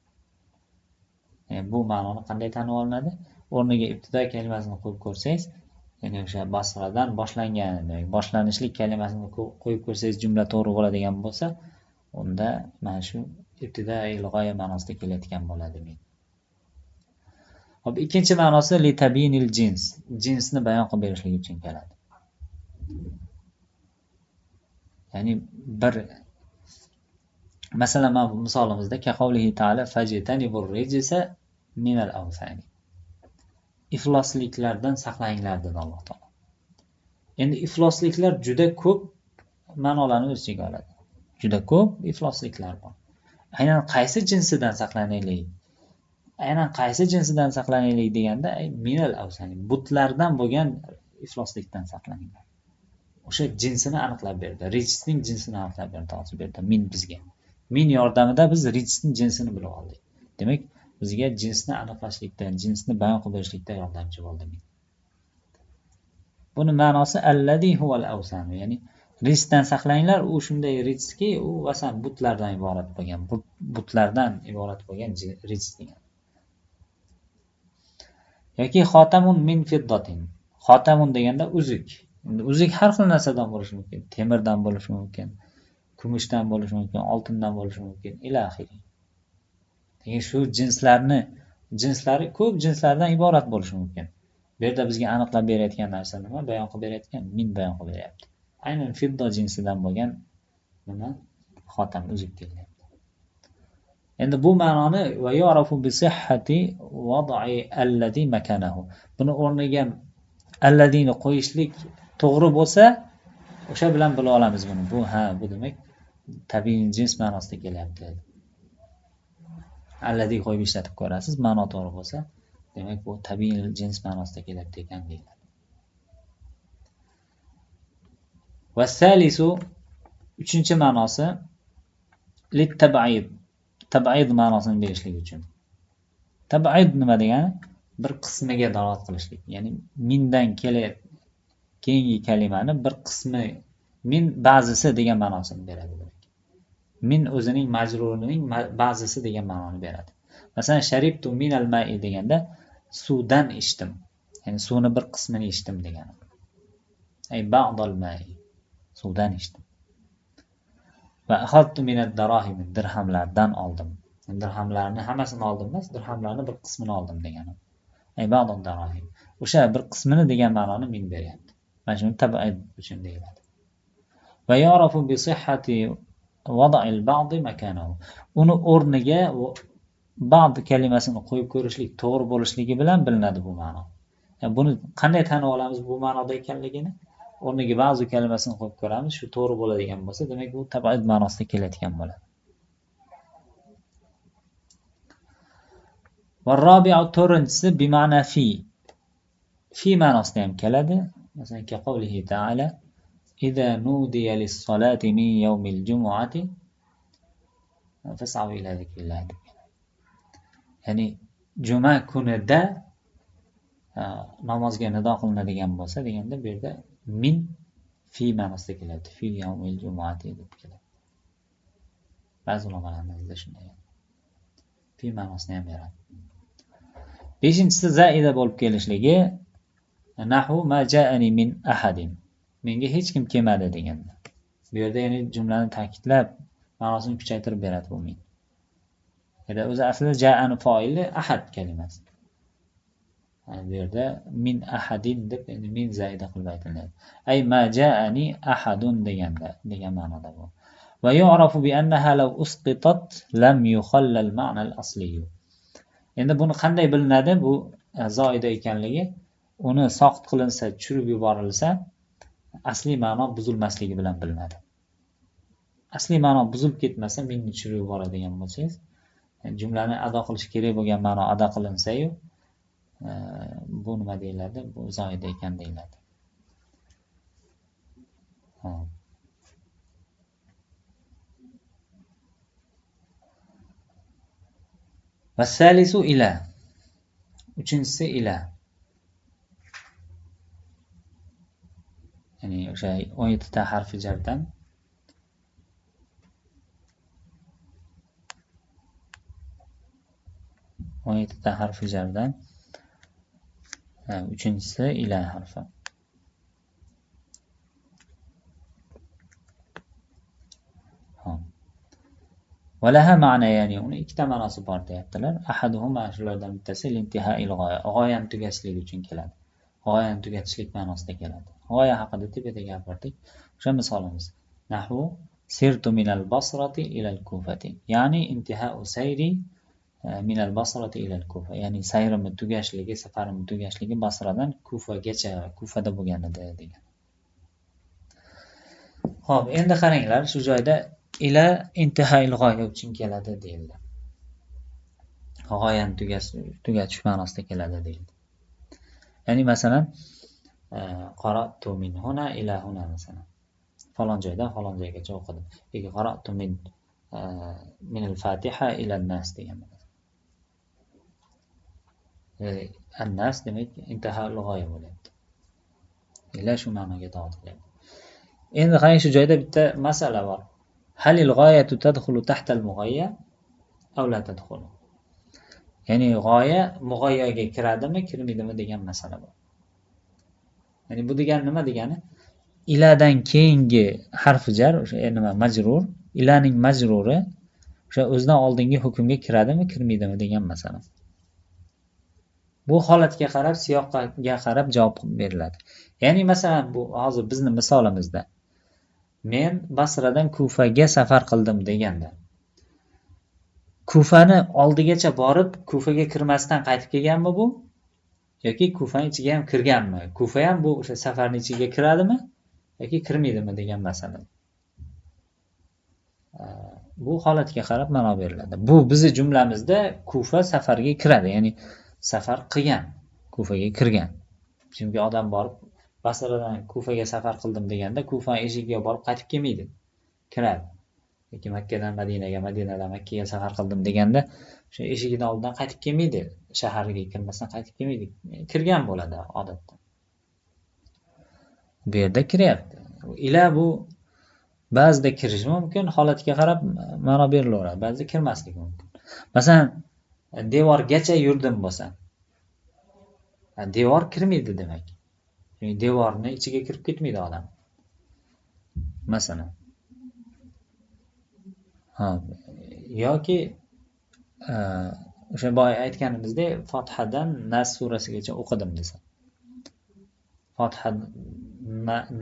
Bu ma'noni qanday tanib olinadi? O'rniga ibtida kalimasini qo'yib ko'rsangiz, ya'ni o'sha basradan boshlangan demak, boshlanishlik kalimasini qo'yib ko'rsangiz jumla to'g'ri bo'ladigan bo'lsa, unda mana shu ibtidai g'oya ma'nosida kelayotgan bo'ladi. Hop, ikkinchi ma'nosi li tabinil jins. Jinsni bayon qilib berishlik uchun keladi. Ya'ni bir masalan mana bu misolimizda kaqavlihi ta'ala fajtanibur rijsa minal awsani. Iflosliklardan saqlaninglar dedi Alloh taolo. Endi iflosliklar juda ko'p ma'nolarni o'z ichiga oladi. Juda ko'p iflosliklar bor. Aynan qaysi jinsidan saqlanaylik? Aynan qaysi jinsidan saqlanaylik deganda minal awsani, butlardan bo'lgan ifloslikdan saqlaninglar. O'sha jinsini aniqlab berdi. Rijsning jinsini aniqlab berdi hozir berdi min bizga. Min yordamida biz rijsning jinsini bilib oldik. Demak, bizga jinsni aniqlashlikda, jinsni bayon qilib berishlikda yordamchi bo'ldi min. Buni ma'nosi allazi huval awsan, ya'ni rijsdan saqlaninglar, u shunday rijski, u vasan butlardan iborat bo'lgan, butlardan iborat bo'lgan rijs degan. Yoki xotamun min fiddatin. Xotamun deganda uzuk. Endi uzuk har xil narsadan bo'lishi mumkin. Temirdan bo'lishi mumkin, kumushdan bo'lishi mumkin, oltindan bo'lishi mumkin, ilaxiri. Ya'ni shu jinslari ko'p jinslardan iborat bo'lishi mumkin. Bu yerda bizga aniqlab berayotgan narsa nima? Bayon qilib berayotgan min bayon qilib beryapti. Aynan fidda jinsidan bo'lgan nima? Xotam uzuk deyiladi. Endi bu ma'noni va yu'rafu bi sihhati wad'i allazi makanahu. Buni o'rniga allazini qo'yishlik to'g'ri bo'lsa, o'sha bilan bila olamiz buni. Bu demak tabiiy jins ma'nosida kelyapti. Allazi qo'yib ishlatib ko'rasiz, ma'no to'g'ri bo'lsa, demak bu tabiiy jins ma'nosida kelyapti ekan deyiladi. Va salisu, uchinchi ma'nosi lit tab'id. Tab'id ma'nosini berishlik uchun. Tab'id nima degani? Bir qismiga dalolat qilishlik. Ya'ni mindan keyingi kalimani bir qismi, min ba'zisi degan ma'nosini beradi. Min o'zining majrurining ba'zisi degan ma'noni beradi. Masalan, sharibtu minal ma'i deganda suvdan ichdim. Ya'ni suvni bir qismini ichdim degani. Ay ba'dal ma'i. Suvdan ichdim. Va akhadtu minad darahim, dirhamlardan oldim. Dirhamlarni hammasini oldim emas, dirhamlarni bir qismini oldim degani. Ay ba'dal darahim. O'sha bir qismini degan ma'noni min beryapti. Mana shuni tab'id uchun deyiladi. Va ya'rafu bi sihhati wad'il ba'di makanahu. Uni o'rniga ba'd kalimasini qo'yib ko'rishlik to'g'ri bo'lishligi bilan bilinadi bu ma'no. Buni qanday tanib olamiz bu ma'noda ekanligini? O'rniga ba'zi kalimasini qo'yib ko'ramiz, shu to'g'ri bo'ladigan bo'lsa, demak bu tab'id ma'nosida kelayotgan bo'ladi. Va rabi'u to'rtinchisi bi ma'na fi. Fi ma'nosida ham keladi. Masalan, qavlihi ta'ala إذا نودي للصلاة من يوم الجمعة فاسعوا إلى ذكر الله. Ya'ni juma kunida namozga nido qilinadigan bo'lsa deganda bu yerda min fi ma'nosida keladi. Fi yawmil jumuati deb keladi. Ba'zi ulamolarimizda shunday. Fi ma'nosini ham beradi. Beshinchisi zaida bo'lib kelishligi nahu ma ja'ani min ahadin. Menga hech kim kelmadi deganda. Bu yerda ya'ni jumlani ta'kidlab, ma'nosini kuchaytirib beradi bu min. O'zi aslida ja'ani fa'ili ahad kalimasi. Bu yerda min ahadin deb endi min zaida qilib aytiladi. Ay ma ja'ani ahadun degan ma'noda bu. Va yu'rafu bi annaha law usqitat lam yukhalla al-ma'na al-asli. Endi buni qanday bilinadi bu zoida ekanligi? Uni soqit qilinsa, tushirib yuborilsa, asli ma'no buzilmasligi bilan bilinadi. Asli ma'no buzilib ketmasa, minni tushirib yuboradigan bo'lsangiz, jumlani ado qilish kerak bo'lgan ma'no ado qilinsa-yu, bu nima deyiladi? Bu zoida ekan deyiladi. Va salisu ila. Uchinchisi ila. Ya'ni o'sha 17 ta harfi jardan 17 ta harfi jardan uchinchisi ila harfi. Valaha ma'na, ya'ni uni ikkita ma'nosi bor deyaptilar. Ahaduhuma, shulardan bittasi intihai g'oya, g'oyani tugatishlik uchun keladi. G'oyani tugatishlik ma'nosida keladi. G'oya haqida tepada gapirdik. O'sha misolimiz. Nahvu sirtu minal basrati ilal kufati. Ya'ni intihau sayri minal basrati ilal kufa. Ya'ni sayrimni tugashligi, safarimni tugashligi Basradan Kufagacha, Kufada bo'lgan edi degan. Xo'p, endi qaranglar, shu joyda ila intihai g'oya uchun keladi deyildi. G'oyani tugatish ma'nosida keladi deyildi. Ya'ni masalan, qara'tu min huna ila huna masalan. Falon joydan falon joygacha o'qidim. Yoki qara'tu min al-Fatiha ila an-nas degan. An-nas demak intihai g'oya bo'lyapti. Ila shu ma'noga ta'allaq qilyapti. Endi qarang, shu joyda bitta masala bor. Halil g'oyatu tadkhulu tahta al-mughayya aw la tadkhulu? Ya'ni g'oya mughayyaga kiradimi, kirmaydimi degan masala bor. Ya'ni bu degan nima degani? Iladan keyingi harfi jar, o'sha nima majrur, ilaning majruri o'sha o'zidan oldingi hukmga kiradimi, kirmaydimi degan masala. Bu holatga qarab, siyoqqa qarab javob beriladi. Ya'ni masalan, bu hozir bizning misolimizda men Basradan Kufaga safar qildim deganda, Kufani oldigacha borib, Kufaga kirmasdan qaytib kelganmi bu? Yoki Kufaning ichiga ham kirganmi? Kufa ham bu o'sha safarning ichiga kiradimi yoki kirmaydimi degan masala. Bu holatga qarab ma'no beriladi. Bu bizning jumlamizda Kufa safarga kiradi, ya'ni safar qilgan, Kufaga kirgan. Chunki odam borib Basradan Kufaga safar qildim deganda, Kufa eshigiga borib qaytib kelmaydi, kiradi. Yoki Makkadan Madinaga, Madinadan Makkaga safar qildim deganda, o'sha eshigidan oldin qaytib kelmaydi, shaharga kirmasdan qaytib kelmaydi, kirgan bo'ladi odatda. Bu yerda kiryapti. Ila bu ba'zida kirishi mumkin, holatga qarab ma'no berilaveradi, ba'zida kirmasligi mumkin. Masalan, devorgacha yurdim bo'lsa, devor kirmaydi demak. Chunki devorning ichiga kirib ketmaydi odam. Masalan. Yoki o'sha boya aytganimizdek, Fotihadan Nas surasigacha o'qidim desa. Fotiha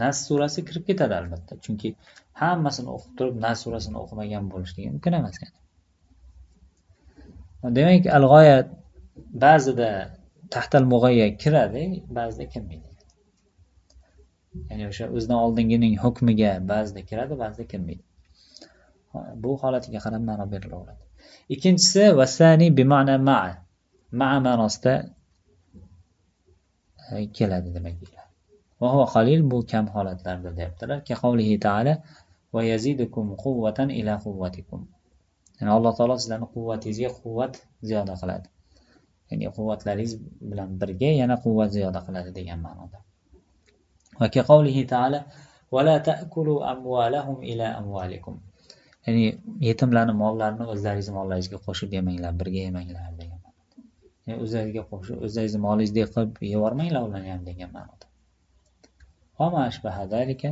Nas surasi kirib ketadi albatta. Chunki hammasini o'qib turib Nas surasini o'qimagan bo'lishligi mumkin emas yani. Demak, al-g'oyat ba'zida tahtal mughayya kiradi, ba'zida kirmaydi. Ya'ni o'sha o'zidan oldingining hukmiga ba'zida kiradi, ba'zida kirmaydi. Bu holatiga qarab ma'no berilaveradi. Ikkinchisi vasani bi ma'na ma'a. Ma'a ma'nosida keladi demak. Va huwa qalil, bu kam holatlarda deyaptilar. Ka qavlihi ta'ala va yazidukum quwwatan ila quwwatikum. Ya'ni Alloh taolo sizlarning quvvatingizga quvvat ziyoda qiladi. Ya'ni quvvatlaringiz bilan birga yana quvvat ziyoda qiladi degan ma'noda. Va ka qavlihi ta'ala va la ta'kulu amwalahum ila amwalikum. Ya'ni yetimlarning mollarini o'zlaringiz mollaringizga qo'shib yemanglar, birga yemanglar degan ma'noda. Ya'ni o'zlaringizga qo'shib, o'zlaringiz molingizdek qilib yevormanglar ularni ham degan ma'noda. Va ma ashbaha zalika,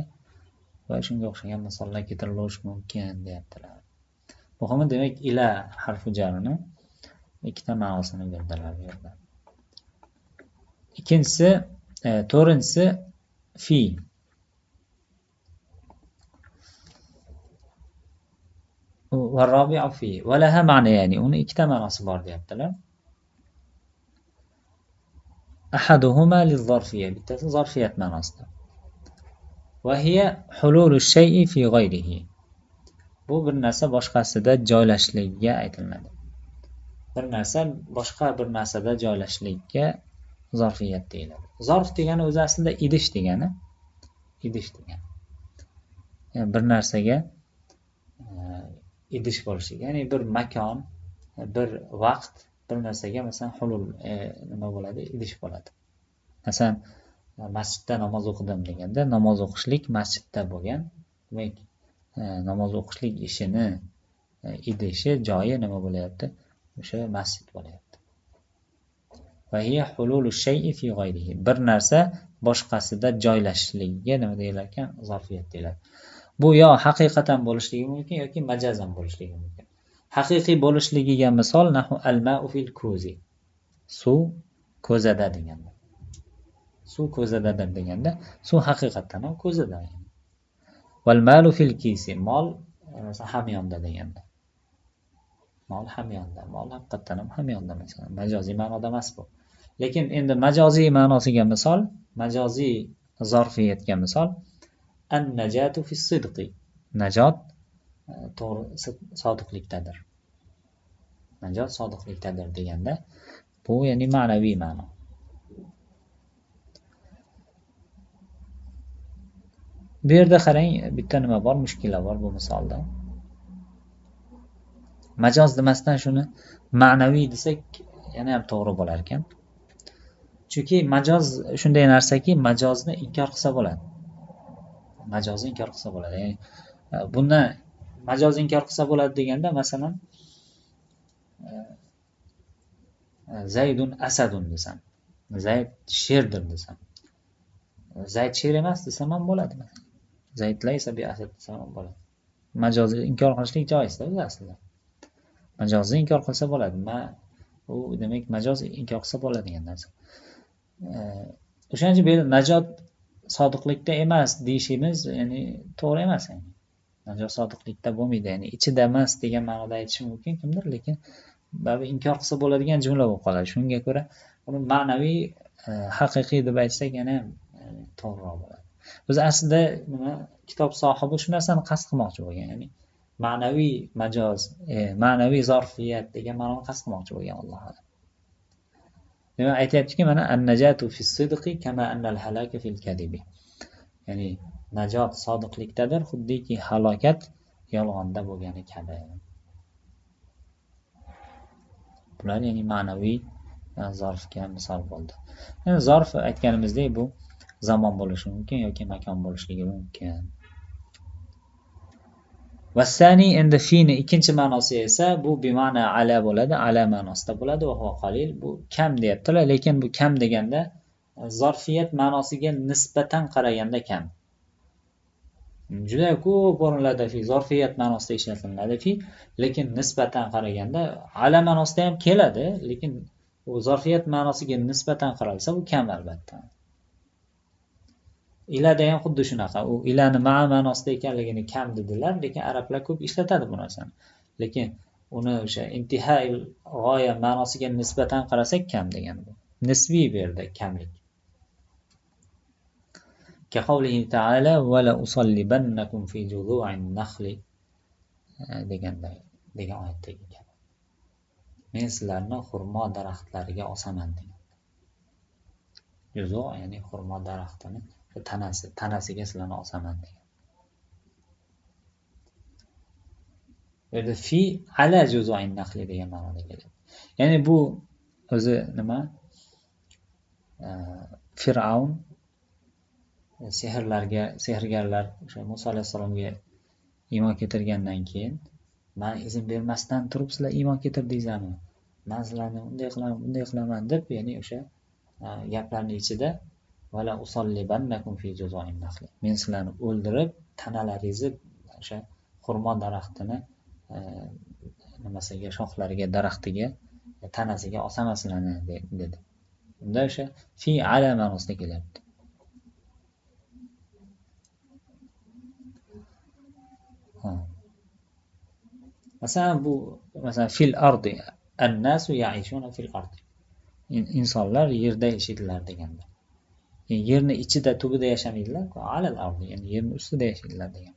va shunga o'xshagan misollar keltirilishi mumkin deyaptilar. Muhimi demak ila harfi jarni ikkita ma'nosini berdilar bu yerda. Ikkinchisi, to'rtinchisi fi. Va rabi'u fi va laha ma'na, ya'ni uni ikkita ma'nosi bor deyaptilar. Ahaduhuma liz-zarfiyya, bittasi zarfiyat ma'nosida. Va hiya hululu shay'i fi ghayrihi. Bu bir narsa boshqasida joylashishligiga aytiladi. Bir narsa boshqa bir narsada joylashishligiga zarfiyat deyiladi. Zarf degani o'zi aslida idish degani. Idish degani. Yani bir narsaga idish bo'lishi, ya'ni bir makon, bir vaqt bir narsaga masalan hulul nima bo'ladi, idish bo'ladi. Masalan, masjidda namoz o'qidim deganda, namoz o'qishlik masjidda bo'lgan, demak namoz o'qishlik ishini idishi joyi nima bo'layapti? O'sha masjid bo'layapti. Va hiya hululu shay'i fi g'ayrihi. Bir narsa boshqasida joylashishligiga nima deyilar ekan? Zarfiyat deyiladi. Bu yo haqiqatan bo'lishligi mumkin yoki majazan bo'lishligi mumkin. Haqiqiy bo'lishligiga misol nahu al-ma'u fil kuzi. Suv ko'zada deganda. Suv ko'zadadir deganda, suv haqiqatan ham ko'zada. Wal malu fil kisi. Mol hamyonda deganda. Mol hamyonda. Mol haqiqatan ham hamyonda masalan. Majoziy ma'noda emas bu. Lekin endi majoziy ma'nosiga misol, majoziy zarfiyatga misol an-najatu fis-sidqi. Najot to'g'ri sodiqlikdadir. Najot sodiqlikdadir deganda bu ya'ni ma'naviy ma'no. Bu yerda qarang, bitta nima bor, mushkila bor bu misolda. Majoz demasdan shuni ma'naviy desak yana ham to'g'ri bo'lar ekan. Chunki majoz shunday narsaki, majozni inkor qilsa bo'ladi. Majozni inkor qilsa bo'ladi. Ya'ni buni majoz inkor qilsa bo'ladi deganda, masalan, Zaydun asadun desam, Zayd sherdir desam. Zayd sher emas desam ham bo'ladi. Zayd laysa bi asad desam ham bo'ladi. Majozni inkor qilishlik joizda o'zi aslida. Majozni inkor qilsa bo'ladi. U demak majoz inkor qilsa bo'ladigan narsa. O'shaning uchun bu najot sodiqlikda emas deyishimiz, ya'ni to'g'ri emas. Yani. Najot sodiqlikda bo'lmaydi, ya'ni ichida emas degan ma'noda aytish mumkin kimdir, lekin baribir inkor qilsa bo'ladigan jumla bo'lib qoladi. Shunga ko'ra uni ma'naviy haqiqiy deb aytsak yana to'g'riroq bo'ladi. O'zi aslida nima kitob sohibi shu narsani qasd qilmoqchi bo'lgan, ya'ni ma'naviy majoz, ma'naviy zarfiyat degan ma'noni qasd qilmoqchi bo'lgan Alloh taolo. Demak aytayaptiki, mana an-najatu fis-sidqi kama annal halaka fil-kadibi. Ya'ni najot sodiqlikdadir, xuddiki halokat yolg'onda bo'lgani kabi. Bular ya'ni ma'naviy zarfga misol bo'ldi. Endi zarf aytganimizdek bu zamon bo'lishi mumkin yoki makon bo'lishligi mumkin. Vasani endi fi'ni ikkinchi ma'nosi esa bu bima'na ala bo'ladi, ala ma'nosida bo'ladi va huwa qalil. Bu kam deyaptilar, lekin bu kam deganda zarfiyat ma'nosiga nisbatan qaraganda kam. Juda ko'p o'rinlarda fi zarfiyat ma'nosida ishlatiladi fi, lekin nisbatan qaraganda ala ma'nosida ham keladi, lekin u zarfiyat ma'nosiga nisbatan qaralsa bu kam albatta. Ilada ham xuddi shunaqa. U ilani ma'a ma'nosida ekanligini kam dedilar, lekin arablar ko'p ishlatadi bu narsani. Lekin uni o'sha intihai g'oya ma'nosiga nisbatan qarasak kam degan bu. Nisbiy bu yerda kamlik. Ka qawlihi ta'ala va la usallibannakum fi juzu'in nakhli degan oyatdagi kabi. Men sizlarni xurmo daraxtlariga osaman degan. Juzu' ya'ni xurmo daraxtini tanasiga sizlarni osaman degan. Endi fi ala juzu'in nakhli degan ma'noda keladi. Ya'ni bu o'zi nima? Fir'aun sehrgarlar o'sha Musa alayhisalomga iymon keltirgandan keyin men izn bermasdan turib sizlar iymon keltirdingizmi? Men sizlarni bunday qilaman deb, ya'ni o'sha gaplarning ichida vala usallibannakum fi juzu'in nakhli. Men sizlarni o'ldirib tanalaringizni o'sha xurmo daraxtini nimasiga, shoxlariga, daraxtiga, tanasiga osaman sizlarni dedi. Unda o'sha fi ala ma'nosida kelyapti. Masalan fil ardi an-nasu ya'ishuna fil ardi. Insonlar yerda yashaydilar deganda. Yani yerni ichida, tubida yashamaydilar, alal ardi, ya'ni yerni ustida yashaydilar degan.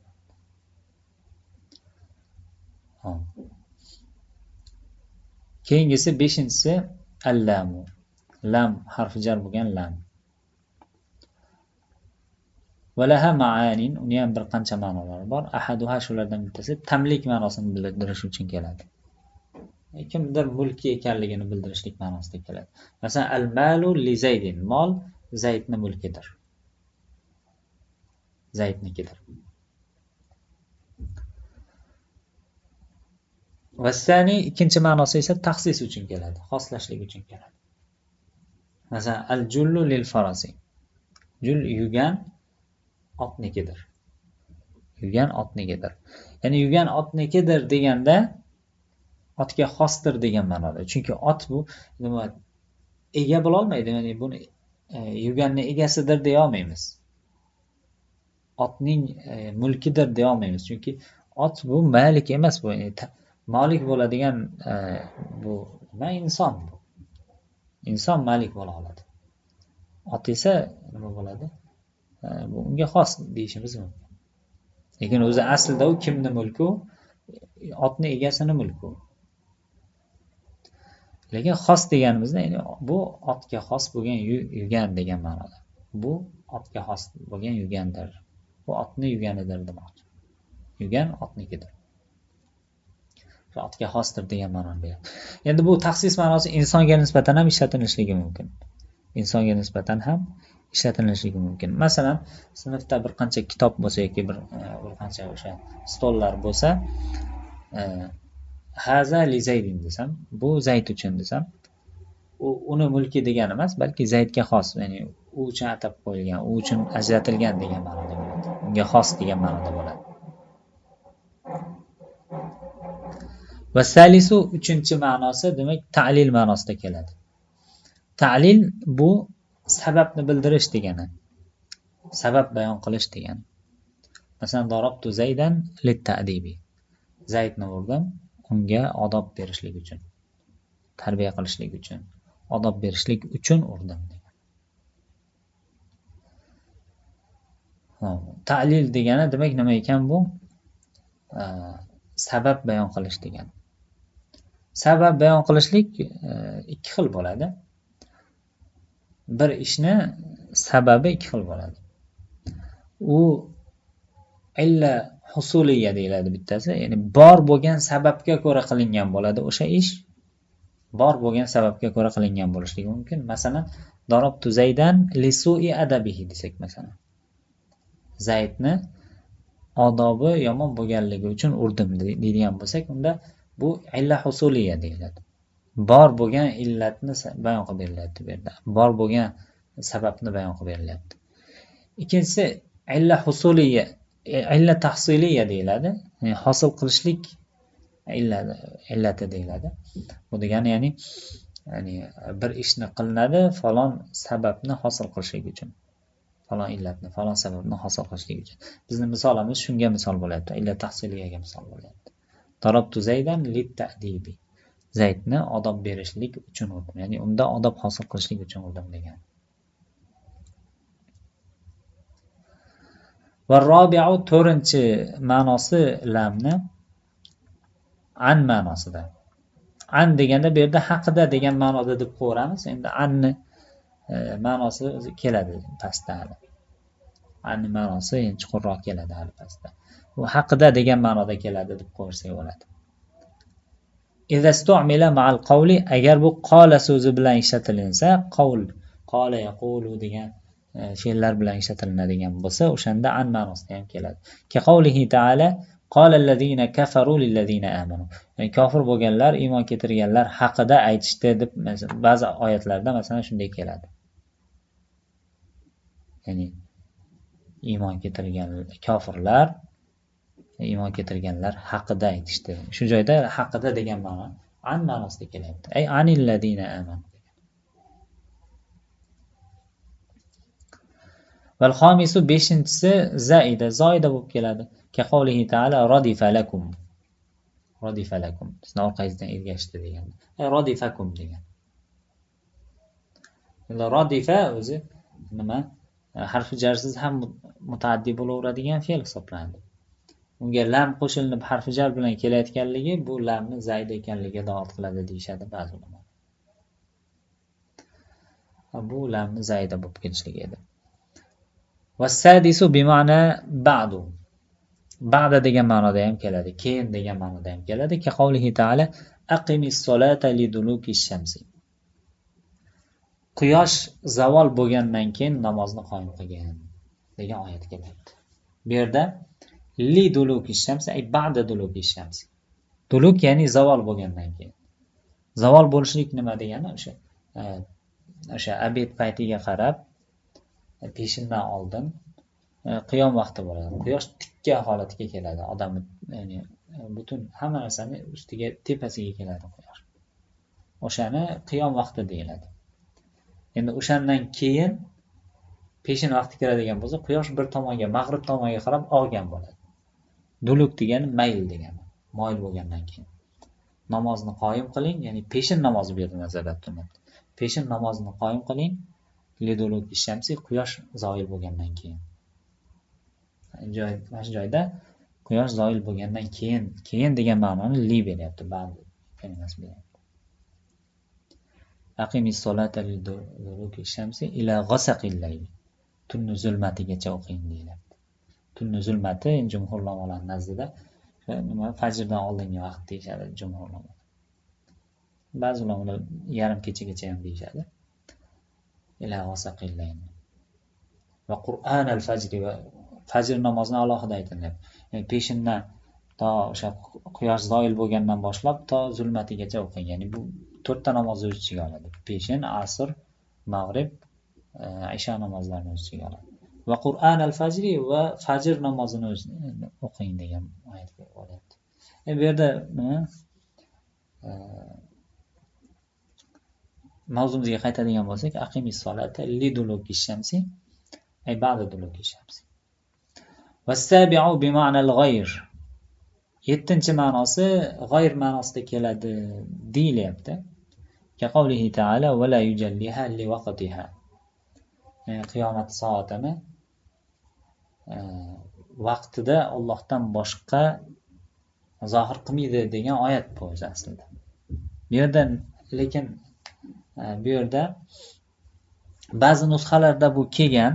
Keyingisi 5-inchisi al-lamu. Lam harfi jar bo'lgan lam. Valaha ma'anin, uni ham bir qancha ma'nolari bor. Ahaduha shulardan bittasi tamlik ma'nosini bildirish uchun keladi. kimdir mulki ekanligini bildirishlik ma'nosida keladi. Masalan, al-malu li Zaydin, mol Zaydning mulkidir. Zaydnikidir. Vassani ikkinchi ma'nosi esa taxsis uchun keladi, xoslashlik uchun keladi. Masalan, al-jullu lil farasi. Jul yugan otnikidir. Yugan otnikidir. Ya'ni yugan otnikidir deganda otga xosdir degan ma'noda. Chunki ot bu nima ega bo'la olmaydi. Ya'ni buni yuganning egasidir deya olmaymiz. Otning mulkidir deya olmaymiz. Chunki ot bu malik emas bu. Malik bo'ladigan bu nima inson bu. Inson malik bo'la oladi. Ot esa nima bo'ladi? Bu unga xos deyishimiz mumkin. Lekin o'zi aslida u kimning mulki? Otning egasini mulki. Lekin xos deganimizda, ya'ni bu otga xos bo'lgan yugan degan ma'noda. Bu otga xos bo'lgan yugandir. Bu otning yuganidir demoqchi. Yugan otnikidir. Otga xosdir degan ma'noni beradi. Endi bu taxsis ma'nosi insonga nisbatan ham ishlatilishligi mumkin. Insonga nisbatan ham ishlatilishligi mumkin. Masalan, sinfda bir qancha kitob bo'lsa yoki bir qancha o'sha stollar bo'lsa, haza li Zaydin desam, bu Zayd uchun desam, uni mulki degani emas, balki Zaydga xos, ya'ni u uchun atab qo'yilgan, u uchun ajratilgan degan ma'noda bo'ladi. Unga xos degan ma'noda bo'ladi. Va salisu uchinchi ma'nosi demak ta'lil ma'nosida keladi. Ta'lil bu sababni bildirish degani. Sabab bayon qilish degani. Masalan, darabtu Zaydan lit-ta'dibi. Zaydni urdim, unga odob berishlik uchun. Tarbiya qilishlik uchun, odob berishlik uchun urdim degan. Ta'lil degani demak nima ekan bu? Sabab bayon qilish degani. Sabab bayon qilishlik ikki xil bo'ladi. Bir ishni sababi ikki xil bo'ladi. U illa husuliyya deyiladi bittasi, ya'ni bor bo'lgan sababga ko'ra qilingan bo'ladi o'sha ish. Bor bo'lgan sababga ko'ra qilingan bo'lishligi mumkin. Masalan, darabtu Zaydan li su'i adabihi desak masalan. Zaydni odobi yomon bo'lganligi uchun urdim deydigan bo'lsak, unda bu illa husuliyya deyiladi. Bor bo'lgan illatni bayon qilib beriladi bu yerda. Bor bo'lgan sababni bayon qilib beriladi. Ikkinchisi illa husuliyya, illa tahsiliyya deyiladi. Ya'ni hosil qilishlik illati deyiladi. Bu degani ya'ni bir ishni qilinadi falon sababni hosil qilishlik uchun. Falon illatni, falon sababni hosil qilishlik uchun. Bizning misolimiz shunga misol bo'lyapti. Illa tahsiliyaga misol bo'lyapti. Darabtu Zaydan lit-ta'dibi. Zaydni odob berishlik uchun urdim. Ya'ni unda odob hosil qilishlik uchun urdim degan. Va robi'u to'rtinchi ma'nosi lamni an ma'nosida. An deganda bu yerda haqida degan ma'noda deb qo'yamiz. Endi anni ma'nosi o'zi keladi pastda hali. Anni ma'nosi chuqurroq keladi hali pastda. Bu haqida degan ma'noda keladi deb qo'ysak bo'ladi. Idza stu'mila ma'al qawli, agar bu qala so'zi bilan ishlatilinsa, qawl, qala yaqulu degan fe'llar bilan ishlatilinadigan bo'lsa, o'shanda an ma'nosida ham keladi. Ki qawlihi ta'ala qala allazina kafaru lillazina amanu. Ya'ni kofir bo'lganlar, iymon keltirganlar haqida aytishdi deb ba'zi oyatlarda masalan shunday keladi. Ya'ni iymon keltirgan kofirlar iymon keltirganlar haqida aytishdi. Shu joyda haqida degan ma'no an ma'nosida kelyapti. Ay anil ladina amanu. Val xamisu beshinchisi zaida, zoida bo'lib keladi. Ka qawlihi ta'ala radifa lakum. Radifa lakum. Sizni orqangizdan ergashdi degan. Ay radifakum degan. Radifa o'zi nima? Harfi jarsiz ham mutaaddi bo'laveradigan fe'l hisoblanadi. Unga lam qo'shilib harfi jar bilan kelayotganligi bu lamni zayd ekanligiga dalolat qiladi deyshadi ba'zi ulamolar. Bu lamni zayda bo'lib kelishligi edi. Vasadisu bima'na ba'du. Ba'da degan ma'noda ham keladi, keyin degan ma'noda ham keladi. Ki qawlihi ta'ala aqimis solata liduluki shamsi. Quyosh zavol bo'lgandan keyin namozni qoyim qilgin degan oyat kelyapti. Bu yerda liduluki shamsi ay ba'da duluki shamsi. Duluk ya'ni zavol bo'lgandan keyin. Zavol bo'lishlik nima degani? O'sha abed paytiga qarab peshindan oldin qiyom vaqti bo'ladi. Quyosh tikka holatiga keladi. Odam ya'ni butun hamma narsani ustiga tepasiga keladi quyosh. O'shani qiyom vaqti deyiladi. Endi o'shandan keyin peshin vaqti keladigan bo'lsa, quyosh bir tomonga, mag'rib tomonga qarab og'gan bo'ladi. Duluk degani mayl degani, moyil bo'lgandan keyin. Namozni qoyim qiling, ya'ni peshin namozi bu yerda nazarda tutilmoqda. Peshin namozini qoyim qiling, liduluki shamsi, quyosh zoil bo'lgandan keyin. Mana shu joyda quyosh zoil bo'lgandan keyin degan ma'noni li beryapti, ba'zi kalimasi beryapti. Aqimis solata liduluki shamsi ila ghasaqil layl. Tunni zulmatigacha o'qing deyiladi. Tunni zulmati jumhur ulamolar nazdida nima fajrdan oldingi vaqt deyishadi jumhur ulamolar. Ba'zi ulamolar yarim kechagacha ham deyishadi. Ila ghasaqil layl. Va Qur'an al-fajr va fajr namozini alohida aytiladi. Ya'ni peshindan to o'sha quyosh zoil bo'lgandan boshlab to zulmatigacha o'qing. Ya'ni bu 4 ta namozni o'z ichiga oladi. Peshin, asr, mag'rib, isha namozlarini o'z ichiga oladi. Va Qur'an al-fajri va fajr namozini o'qing degan oyat bo'lyapti. Bu yerda nima? Mavzumizga qaytadigan bo'lsak, aqimis solata liduluki shamsi ay ba'da duluki shamsi. Vastabi'u bi ma'nal ghayr. 7-chi ma'nosi g'ayr ma'nosida keladi deyilyapti. Ka qavlihi ta'ala va la yujalliha li vaqtiha. Qiyomat soatini vaqtida Allohdan boshqa zohir qilmaydi degan oyat bu o'zi aslida. Bu yerda lekin bu yerda ba'zi nusxalarda bu kelgan.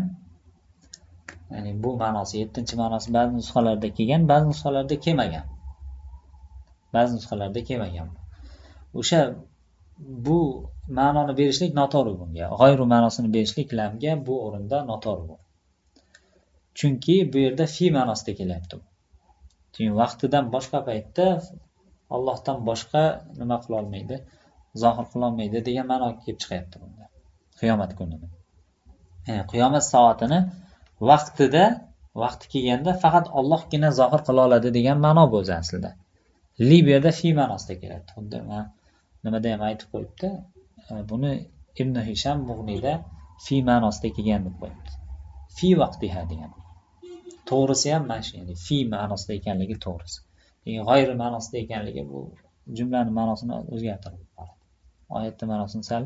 Ya'ni bu ma'nosi 7-chi ma'nosi ba'zi nusxalarda kelgan, ba'zi nusxalarda kelmagan. Ba'zi nusxalarda kelmagan. O'sha bu ma'noni berishlik noto'g'ri bunga. G'ayru ma'nosini berishlik lamga bu o'rinda noto'g'ri bu. Chunki bu yerda fi ma'nosida kelyapti. Chunki vaqtidan boshqa paytda Allohdan boshqa nima qila olmaydi, zohir qila olmaydi degan ma'no kelib chiqyapti bunda. Qiyomat kunida. Qiyomat soatini vaqti kelganda faqat Allohgina zohir qila oladi degan ma'no bu o'zi aslida. Li bu yerda fi ma'nosida kelyapti. Xuddi nimada ham aytib qo'yibdi. Buni Ibn Hisham Mughni'da fi ma'nosida kelgan deb qo'yibdi. Fi vaqtiha degan. To'g'risi ham mana shu, ya'ni fi ma'nosida ekanligi to'g'risi. Lekin g'ayri ma'nosida ekanligi bu jumlaning ma'nosini o'zgartirib yuboradi. Oyatning ma'nosini sal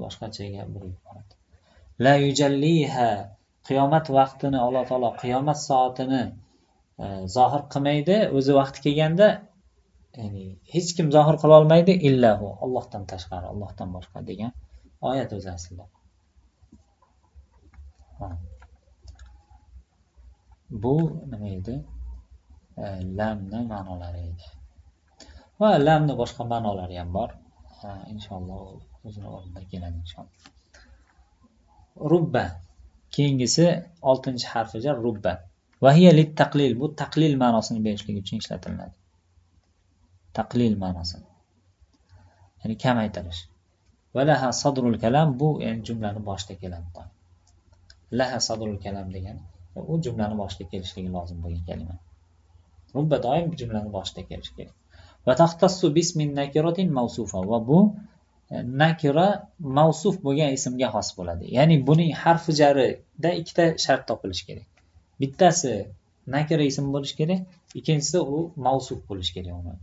boshqachaga burib yuboradi. La yujalliha, qiyomat vaqtini Alloh taolo qiyomat soatini zohir qilmaydi, o'zi vaqti kelganda, ya'ni hech kim zohir qila olmaydi illahu, Allohdan tashqari, Allohdan boshqa degan oyat o'zi aslida. Bu nima edi? Lamning ma'nolari edi. Va lamning boshqa ma'nolari ham bor. Inshaalloh o'zini o'rnida keladi inshaalloh. Rubba. Keyingisi 6-harfi jar rubba. Va hiya lit taqlil. Bu taqlil ma'nosini berishlik uchun ishlatiladi. Taqlil ma'nosi. Ya'ni kamaytirish. Va laha sadrul kalam, bu ya'ni jumlaning boshida keladi. Laha sadrul kalam degan u jumlaning boshida kelishligi lozim bo'lgan kalima. Rubba doim jumlaning boshida kelishi kerak. Va taxtassu bismin nakiratin mawsufa. Va bu nakira mavsuf bo'lgan ismga xos bo'ladi. Ya'ni buning harfi jarida ikkita shart topilishi kerak. Bittasi nakira ism bo'lishi kerak, ikkinchisi u mavsuf bo'lishi kerak uni.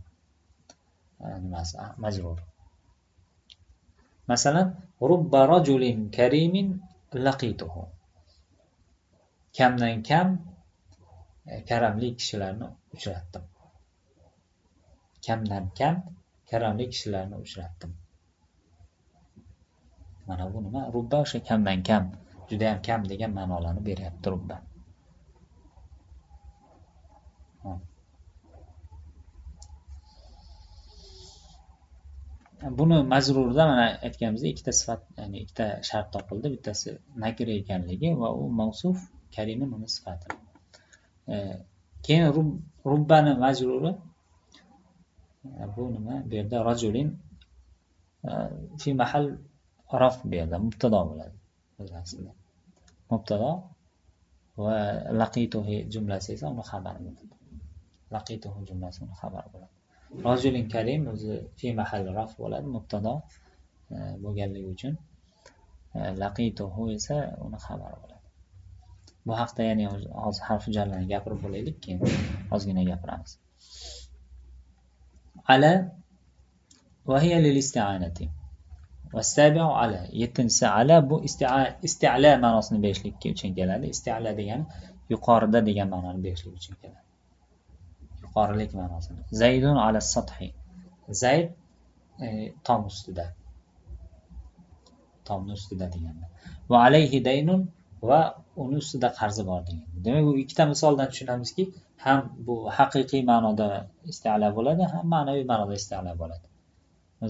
Nimasi? Majrur. Masalan, rubba rajulin karimin laqituhu. Kamdan kam karamli kishilarni uchratdim. Kamdan kam karamli kishilarni uchratdim. Mana bu nima? Rubba o'sha kamdan kam, juda ham kam degan ma'nolarni beryapti rubba. buni majrurda mana aytganimizdek ikkita sifat, ya'ni ikkita shart topildi. Bittasi nakira ekanligi va u mavsuf kalimin uni sifati. Keyin rubbani majruri bu nima? Bu yerda rajulin fi mahal raf bu yerda mubtado bo'ladi. O'zi aslida mubtado va laqituhu jumlasi esa uni xabari bo'ladi. Laqituhu jumlasi uni xabari bo'ladi. Rajulin karim o'zi fi mahal raf bo'ladi, mubtado bo'lganligi uchun laqituhu esa uni xabari bo'ladi. Bu haqda ya'ni hozir harf jarlarni gapirib bo'laylik, keyin ozgina gapiramiz. Ala va hiya lil isti'anati. Vasabi'u ala. 7-si ala bu isti'la ma'nosini berishlik uchun keladi. Isti'la degani yuqorida degan ma'noni berishlik uchun keladi. Yuqorilik ma'nosini. Zaydun ala sathi. Zayd tom ustida. Tomni ustida deganda. Va alayhi daynun va uni ustida qarzi bor deganda. Demak, bu ikkita misoldan tushunamizki, ham bu haqiqiy ma'noda isti'la bo'ladi, ham ma'naviy ma'noda isti'la bo'ladi.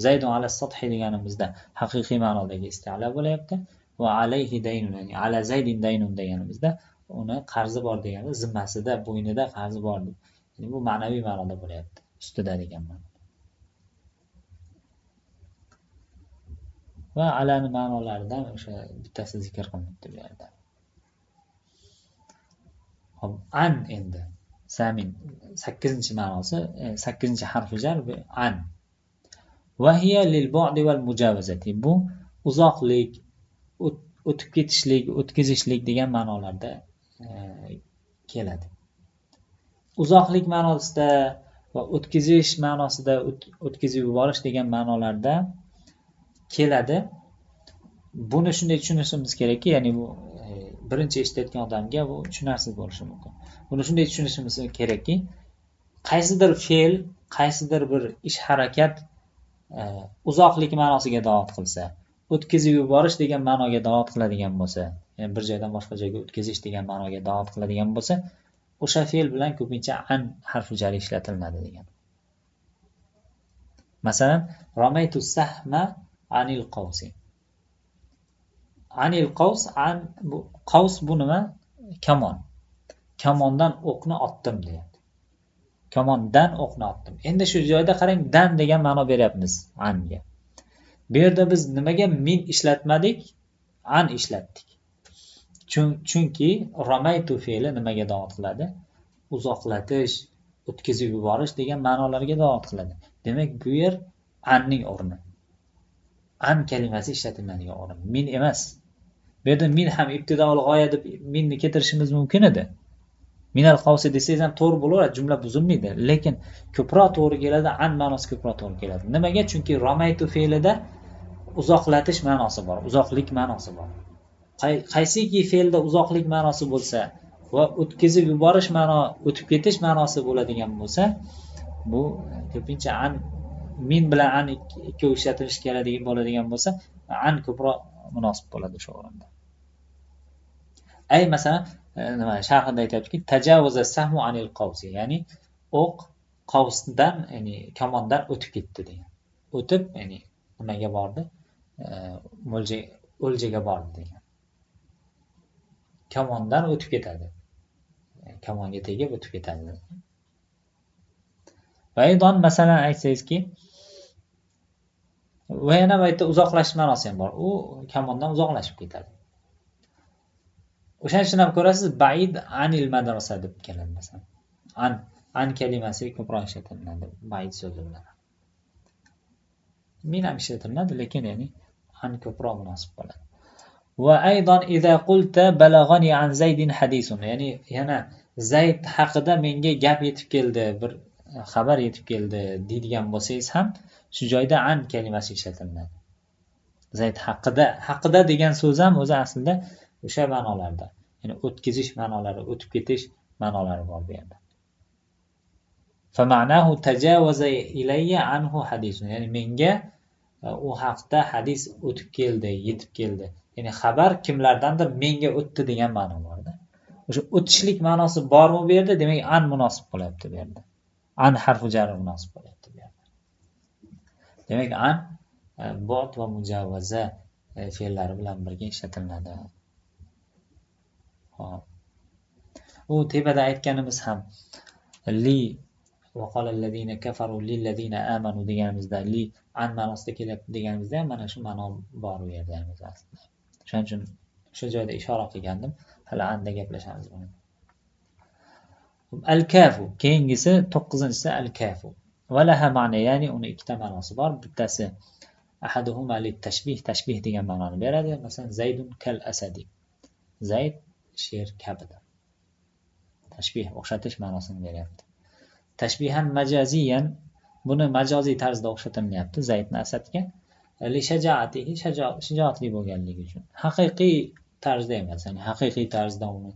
Zaydun ala sathi deganimizda haqiqiy ma'nodagi isti'la bo'layapti va alayhi daynun, ya'ni ala zaydin daynun deganimizda uni qarzi bor degani, zimmasida, bo'ynida qarzi bor. Ya'ni bu ma'naviy ma'noda bo'layapti, ustida degan ma'no. Va alani ma'nolaridan o'sha bittasi zikr qilinibdi bu yerda. Hop, an endi samin 8-ma'nosi, 8-harfi jar an. Va hiya lil bu'di wal mujawazati. Bu uzoqlik, o'tib ketishlik, o'tkazishlik degan ma'nolarda keladi. Uzoqlik ma'nosida va o'tkazish ma'nosida, o'tkazib yuborish degan ma'nolarda keladi. Buni shunday tushunishimiz kerakki, ya'ni bu birinchi eshitayotgan odamga bu tushunarsiz bo'lishi mumkin. Buni shunday tushunishimiz kerakki, qaysidir fe'l, qaysidir bir ish harakat uzoqlik ma'nosiga da'vat qilsa, o'tkazib yuborish degan ma'noga da'vat qiladigan bo'lsa, ya'ni bir joydan boshqa joyga o'tkazish degan ma'noga da'vat qiladigan bo'lsa, o'sha fe'l bilan ko'pincha an harfi jari ishlatiladi degan. Masalan, ramaytu sahma anil qawsi. Anil qaws, an bu qaws bu nima? Kamon. Kamondan o'qni otdim deyapti. Kamondan o'qni otdim. Endi shu joyda qarang, dan degan ma'no beryapmiz anga. Bu yerda biz nimaga min ishlatmadik? An ishlatdik. Chunki ramaytu fe'li nimaga da'vat qiladi? Uzoqlatish, o'tkazib yuborish degan ma'nolarga da'vat qiladi. Demak, bu yer anning o'rni. An kalimasi ishlatiladigan o'rin, min emas. Bu yerda min ham ibtidoul g'oya deb minni keltirishimiz mumkin edi. Minal qavsi desangiz ham to'g'ri bo'laveradi, jumla buzilmaydi. Lekin ko'proq to'g'ri keladi, an ma'nosi ko'proq to'g'ri keladi. Nimaga? Chunki ramaytu fe'lida uzoqlatish ma'nosi bor, uzoqlik ma'nosi bor. Qaysiki fe'lda uzoqlik ma'nosi bo'lsa va o'tkazib yuborish ma'no, o'tib ketish ma'nosi bo'ladigan bo'lsa, bu ko'pincha an min bilan an ikkovi ishlatilishi kerak bo'ladigan bo'lsa, an ko'proq munosib bo'ladi o'sha o'rinda. Ay masalan, nima sharhida aytayaptiki, tajawuza sahmu anil qawsi, ya'ni o'q qavsdan, ya'ni kamondan o'tib ketdi degan. O'tib, ya'ni nimaga bordi? O'ljaga bordi degan. Kamondan o'tib ketadi. Kamonga tegib o'tib ketadi. Va aydon masalan aytsangizki, va yana bu yerda uzoqlashish ma'nosi ham bor. U kamondan uzoqlashib ketadi. O'shaning uchun ham ko'rasiz, ba'id anil madrasa deb keladi masalan. An kalimasi ko'proq ishlatiladi ba'id so'zi bilan. Min ham ishlatiladi, lekin ya'ni an ko'proq munosib bo'ladi. Va aydon idza qulta balagani an zaydin hadisun, ya'ni yana Zayd haqida menga gap yetib keldi, bir xabar yetib keldi deydigan bo'lsangiz ham shu joyda an kalimasi ishlatiladi. Zayd haqida degan so'z ham o'zi aslida o'sha ma'nolarda, ya'ni o'tkazish ma'nolari, o'tib ketish ma'nolari bor bu yerda. Fa ma'nahu tajawaza ilayya anhu hadisun, ya'ni menga u haqda hadis o'tib keldi, yetib keldi. Ya'ni xabar kimlardandir menga o'tdi degan ma'no borda. O'sha o'tishlik ma'nosi bormi bu yerda? Demak, an munosib bo'lyapti bu yerda. An harfi jar munosib bo'lyapti bu yerda. Demak, an bu'd va mujavvaza fe'llari bilan birga ishlatiladi. Hop. U tepada aytganimiz ham li va qolallazina kafaru lillazina amanu deganimizda li an ma'nosida kelyapti deganimizda ham mana shu ma'no bor u yerda ham aslida. Shuning uchun shu joyda ishora qilgandim. Hali anda gaplashamiz buni. Al-kafu keyingisi 9-inchisi al-kafu. Va laha ma'na, ya'ni uni ikkita ma'nosi bor. Bittasi ahaduhuma lit-tashbih, tashbih degan ma'noni beradi. Masalan, Zaydun kal asadi. Zayd sher kabidir. Tashbih o'xshatish ma'nosini beryapti. Tashbihan majaziyan, buni majoziy tarzda o'xshatilyapti Zaydni Asadga. Li shajaatihi, shijoatli bo'lganligi uchun. Haqiqiy tarzda emas, ya'ni haqiqiy tarzda uni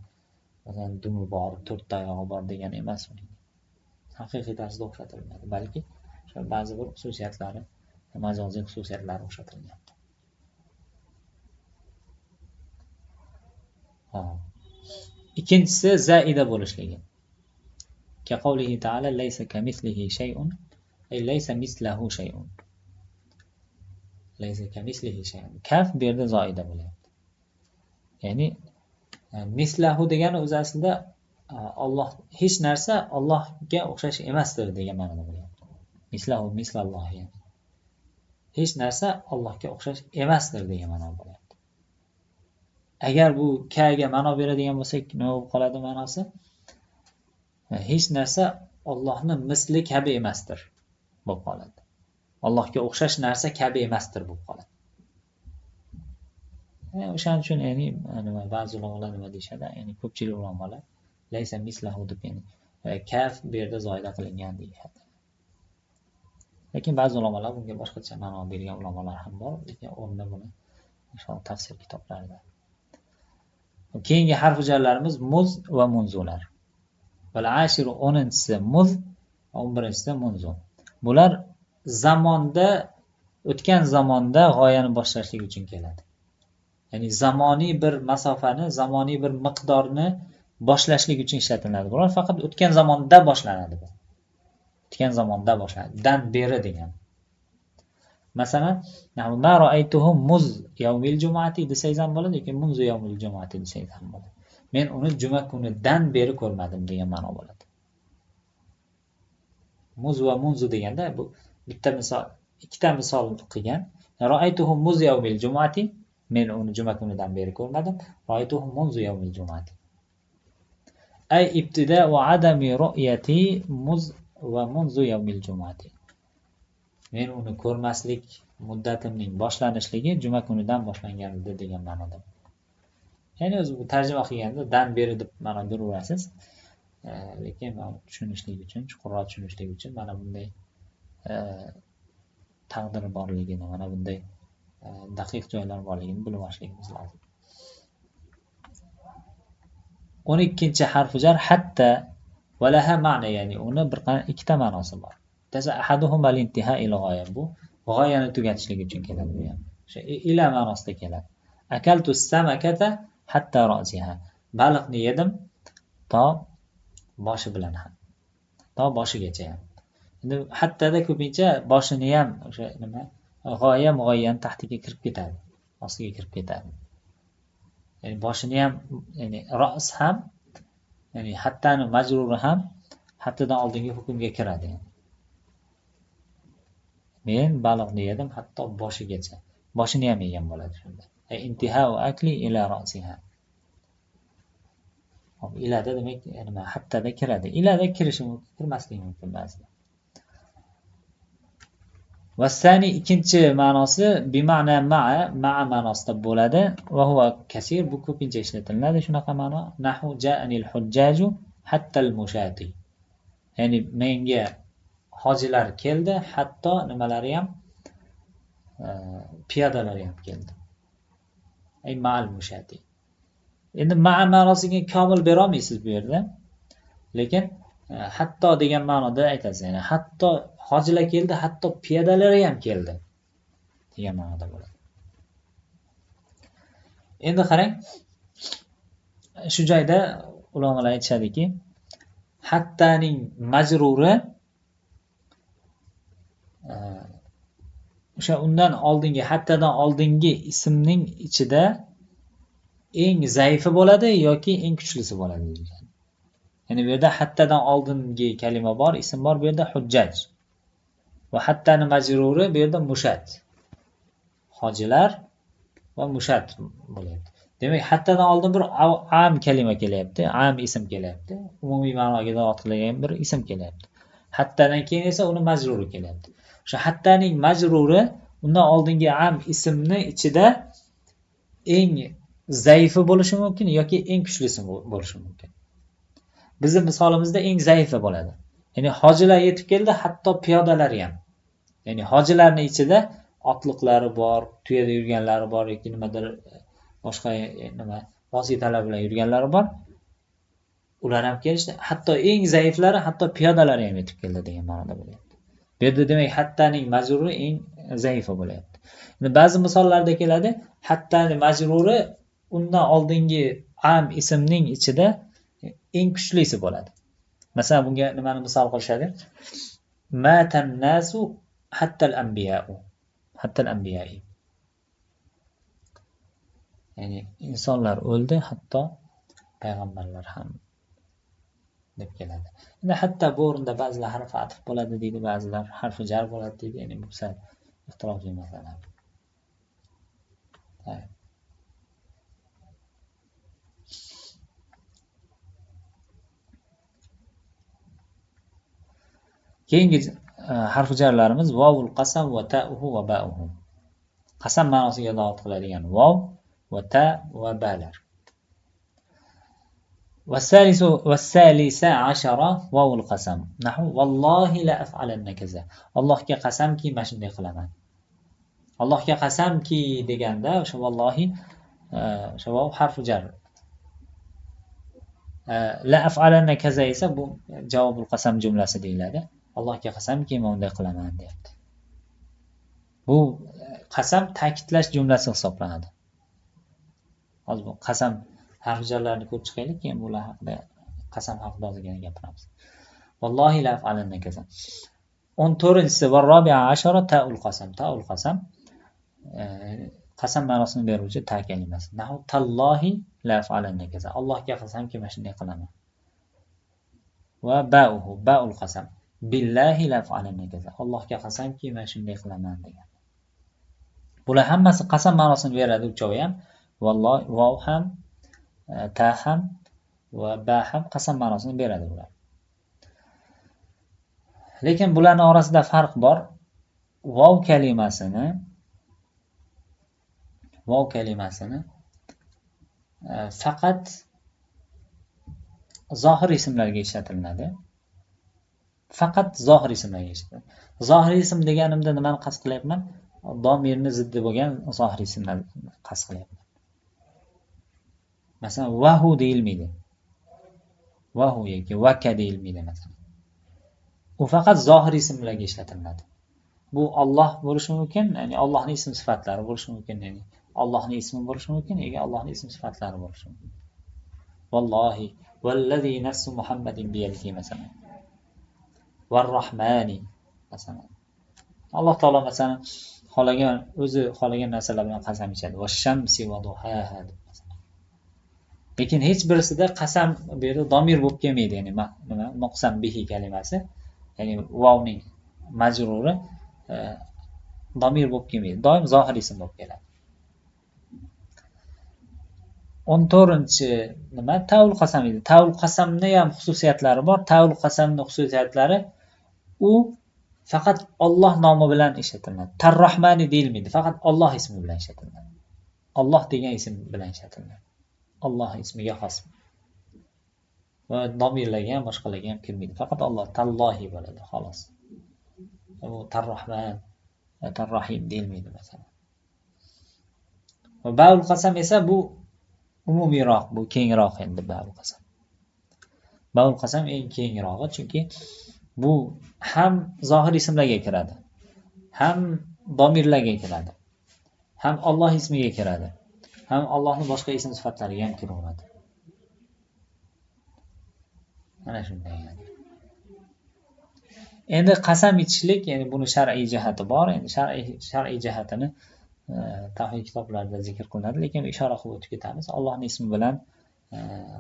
masalan dumi bor, to'rtta oyog'i bor degan emas uning. Haqiqiy tarzda o'xshatilmaydi, balki o'sha ba'zi bir xususiyatlari, majoziy xususiyatlari o'xshatilyapti. Ikkinchisi zaida bo'lishligi. Kaqavlihi ta'ala laysa kamithlihi shay'un, ay laysa mislahu shay'un. Laysa kamithlihi shay'un. Kaf bu yerda zoida bo'lyapti. Ya'ni mislahu degani o'zi aslida Alloh hech narsa Allohga o'xshash emasdir degan ma'noda bo'lyapti. Mislahu mislalloh, ya'ni hech narsa Allohga o'xshash emasdir degan ma'noda bo'lyapti. Agar bu kaga ma'no beradigan bo'lsak, nima bo'lib qoladi ma'nosi? Hech narsa Allohning misli kabi emasdir bo'lib qoladi. Allohga o'xshash narsa kabi emasdir bo'lib qoladi. O'shaning uchun ya'ni nima ba'zi ulamolar nima deyishadi? Ya'ni ko'pchilik ulamolar laysa mislahu deb ya'ni kaf bu yerda zoida qilingan deyishadi. Lekin ba'zi ulamolar bunga boshqacha ma'no bergan ulamolar ham bor, lekin o'rnida buni inshaalloh tafsir kitoblarida. Keyingi harf jarlarimiz muz va munzular. Val ashiru 10-inchisi muz, 11-inchisi munzu. Bular zamonda, o'tgan zamonda g'oyani boshlashlik uchun keladi. Ya'ni zamoniy bir masofani, zamoniy bir miqdorni boshlashlik uchun ishlatiladi. Bular faqat o'tgan zamonda boshlanadi. O'tgan zamonda boshlanadi. Dan beri degan. Masalan, ma ra'aytuhum muz yawmil jumu'ati desangiz ham bo'ladi, yoki munzu yawmil jumu'ati desangiz ham bo'ladi. Men uni juma kunidan beri ko'rmadim degan ma'no bo'ladi. Muz va munzu deganda bu bitta misol, ikkita misol qilgan. Ra'aytuhum muz yawmil jumu'ati, men uni juma kunidan beri ko'rmadim. Ra'aytuhum munzu yawmil jumu'ati. Ay ibtida va adami ru'yati muz va munzu yawmil jumu'ati. Men uni ko'rmaslik muddatimning boshlanishligi juma kunidan boshlangan edi degan ma'noda. Ya'ni o'zi bu tarjima qilganda dan beri deb ma'no beraverasiz. Lekin tushunishlik uchun, chuqurroq tushunishlik uchun mana bunday taqdir borligini, mana bunday daqiq joylar borligini bilib olishligimiz lozim. 12-chi harf jar hatta va laha ma'na, ya'ni uni bir ikkita ma'nosi bor. Tasa ahaduhum al-intiha ila g'oya, bu g'oyani tugatishlik uchun keladi bu ham. O'sha ila ma'nosida keladi. Akaltu samakata hatta ra'siha. Baliqni yedim to boshi bilan ham. To boshigacha ham. Endi hattada ko'pincha boshini ham o'sha nima g'oya muayyan tahtiga kirib ketadi, ostiga kirib ketadi. Ya'ni boshini ham, ya'ni ra's ham, ya'ni hattani majruri ham hattadan oldingi hukmga kiradi. Men baliqni yedim hatto boshigacha. Boshini ham yegan bo'ladi shunda. Intihau akli ila ra'siha. Hop, ilada demak nima hattada kiradi. Ilada kirishi mumkin, kirmasligi mumkin ba'zida. Vasani ikkinchi ma'nosi bi ma'na ma'a ma'nosida bo'ladi. Va huwa kasir, bu ko'pincha ishlatiladi shunaqa ma'no. Nahu ja'anil hujjaju hatta al-mushati. Ya'ni menga hojilar keldi, hatto nimalari ham piyodalari ham keldi. Ay ma'al mushati. Endi ma'a ma'nosiga komil bera olmaysiz bu yerda. Lekin hatto degan ma'noda aytasiz. Ya'ni hatto hojilar keldi, hatto piyodalari ham keldi degan ma'noda bo'ladi. Endi qarang, shu joyda ulamolar aytishadiki, hattaning majruri o'sha undan oldingi hattadan oldingi ismning ichida eng zaifi bo'ladi yoki eng kuchlisi bo'ladi deyilgan. Ya'ni bu yerda hattadan oldingi kalima bor, ism bor, bu yerda hujjaj. Va hattani majruri bu yerda mushat. Hojilar va mushat bo'lyapti. Demak, hattadan oldin bir am kalima kelyapti, am ism kelyapti. Umumiy ma'noga dalolat qilgan bir ism kelyapti. Hattadan keyin esa uni majruri kelyapti. O'sha hattaning majruri undan oldingi am ismni ichida eng zaifi bo'lishi mumkin yoki eng kuchlisi bo'lishi mumkin. Bizning misolimizda eng zaifi bo'ladi. Ya'ni hojilar yetib keldi, hatto piyodalar ham. Ya'ni hojilarning ichida otliqlari bor, tuyada yurganlari bor yoki nimadir boshqa nima vositalar bilan yurganlari bor. Ular ham kelishdi. Hatto eng zaiflari, hatto piyodalar ham yetib keldi degan ma'noda bo'lyapti. Bu yerda demak hattaning majruri eng zaifi bo'lyapti. Endi ba'zi misollarda keladi, hattaning majruri undan oldingi am ismning ichida eng kuchlisi bo'ladi. Masalan, bunga nimani misol qilishadi? Matan nasu hatta al-anbiya'u. Hatta al-anbiya'i. Ya'ni insonlar o'ldi, hatto payg'ambarlar ham deb keladi. Endi hatta bu o'rinda ba'zilar harfi atf bo'ladi deydi, ba'zilar harfi jar bo'ladi deydi. Ya'ni bu sal ixtilofli masala. Keyingi harf jarlarimiz vovul qasam va ta'uhu va ba'uhu. Qasam ma'nosiga dalolat qiladigan vov va ta va balar. والثالث عشر واو القسم نحو والله لا أفعلن كذا. Allohga qasamki men shunday qilaman. Allohga qasamki deganda o'sha vallohi o'sha vav harfi jar. La af'alanna kaza esa bu javobul qasam jumlasi deyiladi. Allohga qasamki men unday qilaman deyapti. Bu qasam ta'kidlash jumlasi hisoblanadi. Hozir bu qasam harf jarlarni ko'rib chiqaylik, keyin bular haqida qasam haqida ozgina gapiramiz. Vallohi la af'alanna kaza. 14-si va robi'a ashara ta'ul qasam. Ta'ul qasam qasam ma'nosini beruvchi ta kalimasi. Nahu tallohi la af'alanna kaza. Allohga qasamki men shunday qilaman. Va ba'uhu ba'ul qasam. Billahi la af'alanna kaza. Allohga qasamki men shunday qilaman degan. Bular hammasi qasam ma'nosini beradi, uchovi ham. Vallohi vav ham, ta ham va ba ham qasam ma'nosini beradi bular. Lekin bularning orasida farq bor. Vav kalimasini faqat zohir ismlarga ishlatiladi. Faqat zohir ismlarga ishlatiladi. Zohir ism deganimda nimani qasd qilyapman? Domirni ziddi bo'lgan zohir ismlarni qasd qilyapman. Masalan, vahu deyilmaydi. Vahu yoki vaka deyilmaydi masalan. U faqat zohir ismlarga ishlatiladi. Bu Alloh bo'lishi mumkin, ya'ni Allohning ism sifatlari bo'lishi mumkin, ya'ni Allohning ismi bo'lishi mumkin, yoki Allohning ism sifatlari bo'lishi mumkin. Vallohi vallazi nafsu Muhammadin biyadihi masalan. Var-Rahmani masalan. Alloh taolo masalan o'zi xohlagan narsalar bilan qasam ichadi. Va-shamsi va duhaha. Lekin hech birisida qasam bu yerda domir bo'lib kelmaydi, ya'ni nima muqsam bihi kalimasi, ya'ni vovning majruri domir bo'lib kelmaydi. Doim zohir ism bo'lib keladi. 14-chi nima? Taul qasam edi. Taul qasamni ham xususiyatlari bor. Taul qasamning xususiyatlari u faqat Alloh nomi bilan ishlatiladi. Tar-Rahmani deyilmaydi, faqat Alloh ismi bilan ishlatiladi. Alloh degan ism bilan ishlatiladi. Alloh ismiga xos. Va domirlarga ham boshqalarga ham kirmaydi. Faqat Alloh tallohi bo'ladi, xolos. Bu Tar-Rahman, Tar-Rahim deyilmaydi masalan. Va ba'ul qasam esa bu umumiyroq, bu kengroq endi ba'ul qasam. Ba'ul qasam eng kengrog'i, chunki bu ham zohir ismlarga kiradi, ham domirlarga kiradi, ham Alloh ismiga kiradi, ham Allohning boshqa ism sifatlariga ham kiraveradi. Mana shunday. Endi qasam ichishlik, ya'ni buni shar'iy jihati bor. Endi shar'iy jihatini tavhid kitoblarida zikr qilinadi, lekin ishora qilib o'tib ketamiz. Allohning ismi bilan,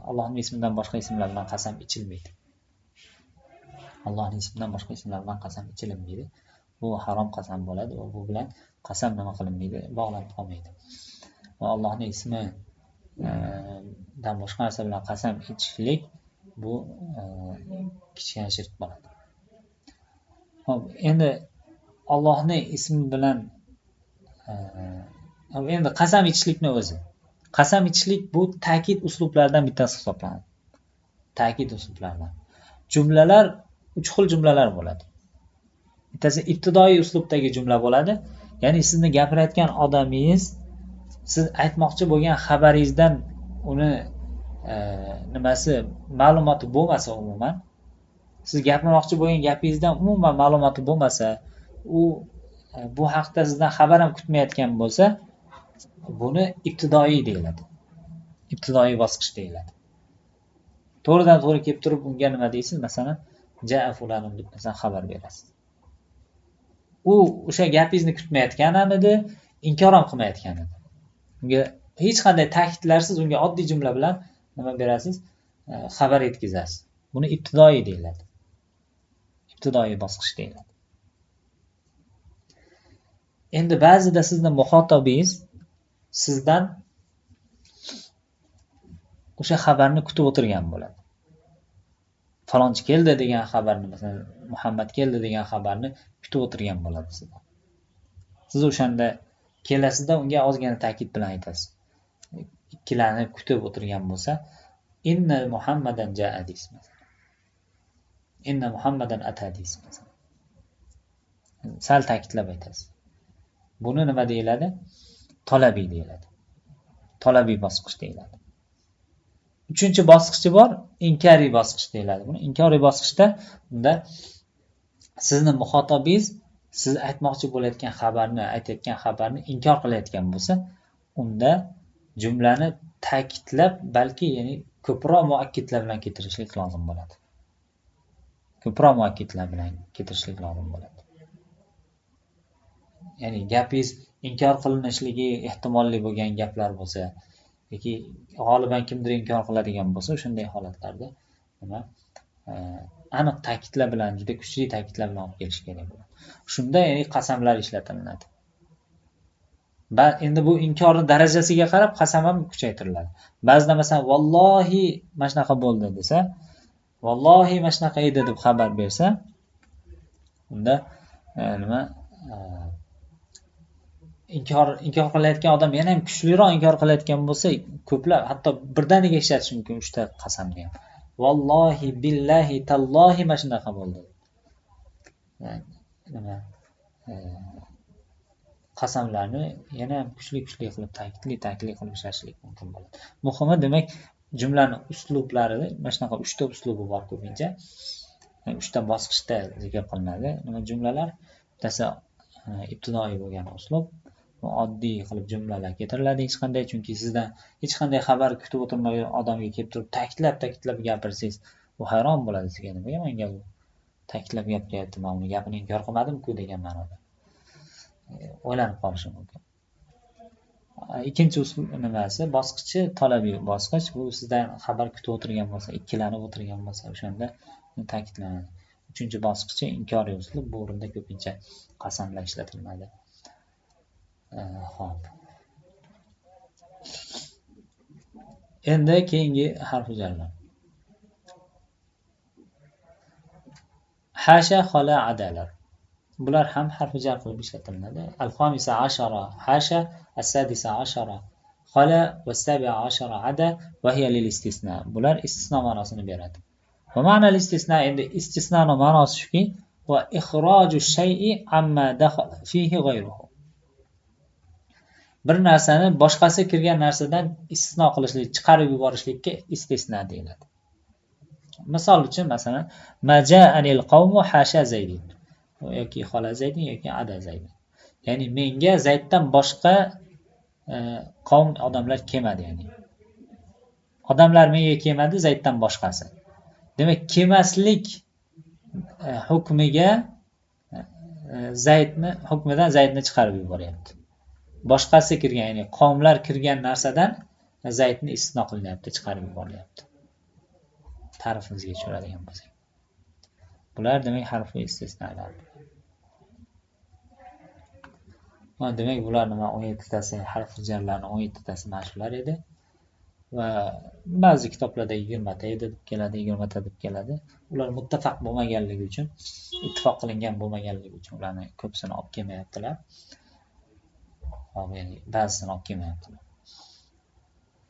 Allohning ismidan boshqa ismlar bilan qasam ichilmaydi. Allohning ismidan boshqa ismlar bilan qasam ichilmaydi. Bu harom qasam bo'ladi va bu bilan qasam nima qilinmaydi, bog'lanib qolmaydi. Va Allohning ismi dan boshqa narsa bilan qasam ichishlik bu kichkina shirk bo'ladi. Hop, endi Allohning ismi bilan endi qasam ichishlikni o'zi. Qasam ichishlik bu ta'kid uslublaridan bittasi hisoblanadi. Ta'kid uslublaridan. Jumlalar 3 xil jumlalar bo'ladi. Bittasi ibtidoiy uslubdagi jumla bo'ladi. Ya'ni sizni gapirayotgan odamingiz siz aytmoqchi bo'lgan xabaringizdan uni nimasi ma'lumoti bo'lmasa umuman, siz gapirmoqchi bo'lgan gapingizdan umuman ma'lumoti bo'lmasa, u bu haqda sizdan xabar ham kutmayotgan bo'lsa, buni ibtidoiy deyiladi. Ibtidoiy bosqich deyiladi. To'g'ridan to'g'ri kelib turib unga nima deysiz? Masalan, ja'a fulanun deb masalan xabar berasiz. U o'sha gapingizni kutmayotgan edi, inkor ham qilmayotgan edi. Unga hech qanday ta'kidlarsiz unga oddiy jumla bilan nima berasiz? Xabar yetkazasiz. Buni ibtidoiy deyiladi. Ibtidoiy bosqich deyiladi. Endi ba'zida sizning muxotobingiz sizdan o'sha xabarni kutib o'tirgan bo'ladi. Falonchi keldi degan xabarni, masalan, Muhammad keldi degan xabarni kutib o'tirgan bo'ladi sizdan. Siz o'shanda kelasizda unga ozgina ta'kid bilan aytasiz. Ikkilanib kutib o'tirgan bo'lsa, inna Muhammadan ja'a deysiz. Inna Muhammadan ata deysiz. Sal ta'kidlab aytasiz. Buni nima deyiladi? Talabiy deyiladi. Talabiy bosqich deyiladi. Uchinchi bosqichi bor, inkoriy bosqich deyiladi. Buni inkoriy bosqichda unda sizning muxotobingiz siz aytmoqchi bo'layotgan xabarni, aytayotgan xabarni inkor qilayotgan bo'lsa, unda jumlani ta'kidlab, balki ya'ni ko'proq muakkidlar bilan keltirishlik lozim bo'ladi. Ko'proq muakkidlar bilan keltirishlik lozim bo'ladi. Ya'ni gapingiz inkor qilinishligi ehtimolli bo'lgan gaplar bo'lsa, yoki g'oliban kimdir inkor qiladigan bo'lsa, shunday holatlarda nima aniq ta'kidlar bilan, juda kuchli ta'kidlar bilan olib kelish kerak bo'ladi. Shunda ya'ni qasamlar ishlatiladi. Endi bu inkorning darajasiga qarab qasam ham kuchaytiriladi. Ba'zida masalan vallohi mana shunaqa bo'ldi desa, vallohi mana shunaqa edi deb xabar bersa, unda nima inkor qilayotgan odam yana ham kuchliroq inkor qilayotgan bo'lsa, ko'plab hatto birdaniga ishlatish mumkin 3 ta qasamni ham. Vallohi billahi tallohi mana shunaqa bo'ldi. Nima qasamlarni yana ham kuchli qilib ta'kidli qilib ishlatishlik mumkin bo'ladi. Muhimi demak jumlani uslublarida mana shunaqa 3 ta uslubi bor ko'pincha. 3 ta bosqichda zikr qilinadi. Nima jumlalar? Bittasi ibtidoiy bo'lgan uslub, oddiy qilib jumlalar keltiriladi hech qanday, chunki sizdan hech qanday xabar kutib o'tirmagan odamga kelib turib ta'kidlab gapirsangiz, u hayron bo'ladi sizga, nimaga menga bu ta'kidlab gapiryapti, men uni gapini inkor qilmadim-ku degan ma'noda. O'ylanib qolishi mumkin. Ikkinchi usul nimasi? Bosqichi talabiy bosqich. Bu sizdan xabar kutib o'tirgan bo'lsa, ikkilanib o'tirgan bo'lsa, o'shanda ta'kidlanadi. Uchinchi bosqichi inkoriy uslub. Bu o'rinda ko'pincha qasamlar ishlatiladi. Xo'p. Endi keyingi harf jarlar. Hasha, xola, adalar. Bular ham harf jar qilib ishlatiladi. Al-xomisa ashara hasha, as-sadisa ashara xola va as-sabi'a ashara ada va hiya lil istisna. Bular istisno ma'nosini beradi. Va ma'nal istisna, endi istisnoning ma'nosi shuki, va ixroju shay'i amma dakhala fihi ghayruhu. Bir narsani boshqasi kirgan narsadan istisno qilishlik, chiqarib yuborishlikka istisna deyiladi. Misol uchun masalan, maja'anil qawmu hasha zaydin. Yoki xola zaydin yoki ada zaydin. Ya'ni menga Zayddan boshqa qavm odamlar kelmadi, ya'ni. Odamlar menga kelmadi, Zayddan boshqasi. Demak, kelmaslik hukmiga hukmidan zaydni chiqarib yuboryapti. Boshqasi kirgan, ya'ni qavmlar kirgan narsadan zaydni istisno qilinyapti, chiqarib yuborilyapti. Ta'rifimizga tushiradigan bo'lsak. Bular demak harfi istisnolar. Demak bular nima 17 tasi harf jarlarning 17 tasi mana shular edi. Va ba'zi kitoblarda 20 ta deb keladi, 20 ta deb keladi. Ular muttafaq bo'lmaganligi uchun, ittifoq qilingan bo'lmaganligi uchun ularni ko'psini olib kelmayaptilar. Ya'ni ba'zisini olib kelmayaptilar.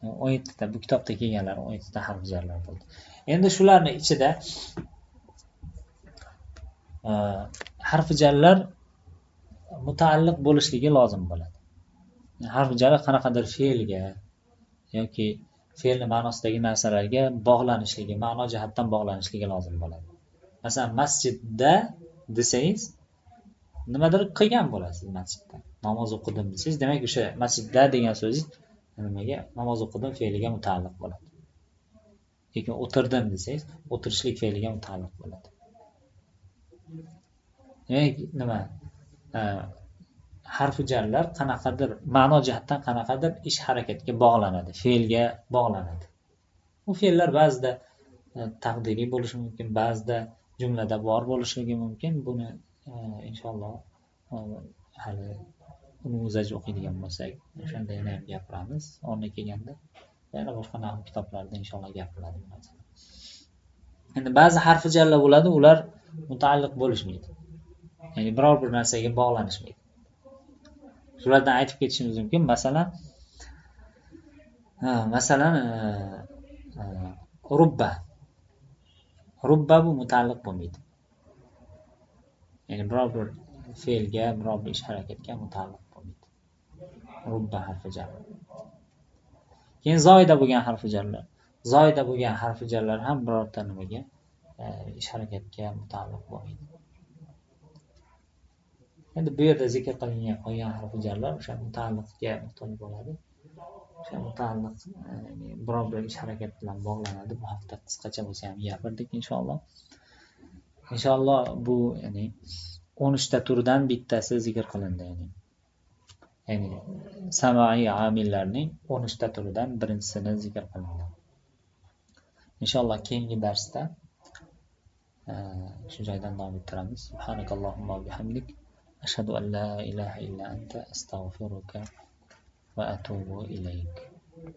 17 ta bu kitobda kelganlar 17 ta harf jarlar bo'ldi. Endi shularning ichida harf jarlar mutaalliq bo'lishligi lozim bo'ladi. Harf jarlar qanaqadir fe'lga yoki fe'lni ma'nosidagi narsalarga bog'lanishligi, ma'no jihatdan bog'lanishligi lozim bo'ladi. Masalan, masjidda desangiz, nimadir qilgan bo'lasiz masjidda. Namoz o'qidim desangiz, demak o'sha masjidda degan so'zingiz nimaga? Namoz o'qidim fe'liga mutaalliq bo'ladi. Lekin o'tirdim desangiz, o'tirishlik fe'liga mutaalliq bo'ladi. Demak, nima? Harfi jarlar qanaqadir ma'no jihatdan qanaqadir ish harakatga bog'lanadi, fe'lga bog'lanadi. Bu fe'llar ba'zida taqdiriy bo'lishi mumkin, ba'zida jumlada bor bo'lishligi mumkin. Buni inshaalloh hali umumzaj o'qiydigan bo'lsak, o'shanda yana ham gapiramiz. O'rni kelganda yana boshqa nahv kitoblarida inshaalloh gapiriladi bu narsa. Endi ba'zi harfi jarlar bo'ladi, ular mutaalliq bo'lishmaydi. Ya'ni biror bir narsaga bog'lanishmaydi. Shulardan aytib ketishimiz mumkin. Masalan, rubba. Rubba bu mutaalliq bo'lmaydi. Ya'ni biror bir fe'lga, biror bir ish harakatga mutaalliq bo'lmaydi. Rubba harfi jar. Keyin zoida bo'lgan harfi jarlar. Zoida bo'lgan harfi jarlar ham birorta nimaga, ish harakatga mutaalliq bo'lmaydi. Endi bu yerda zikr qilingan qolgan harf jarlar o'sha mutaalliqga muhtoj bo'ladi. O'sha mutaalliq biror bir ish harakat bilan bog'lanadi. Bu haqda qisqacha bo'lsa ham gapirdik inshaalloh. Inshaalloh bu ya'ni 13 ta turdan bittasi zikr qilindi ya'ni samai amillarning 13 ta turidan birinchisini zikr qilindi. Inshaalloh keyingi darsda shu joydan davom ettiramiz. Subhanakallohumma va bihamdik ashhadu an la ilaha illa anta astaghfiruka va atubu ilayk.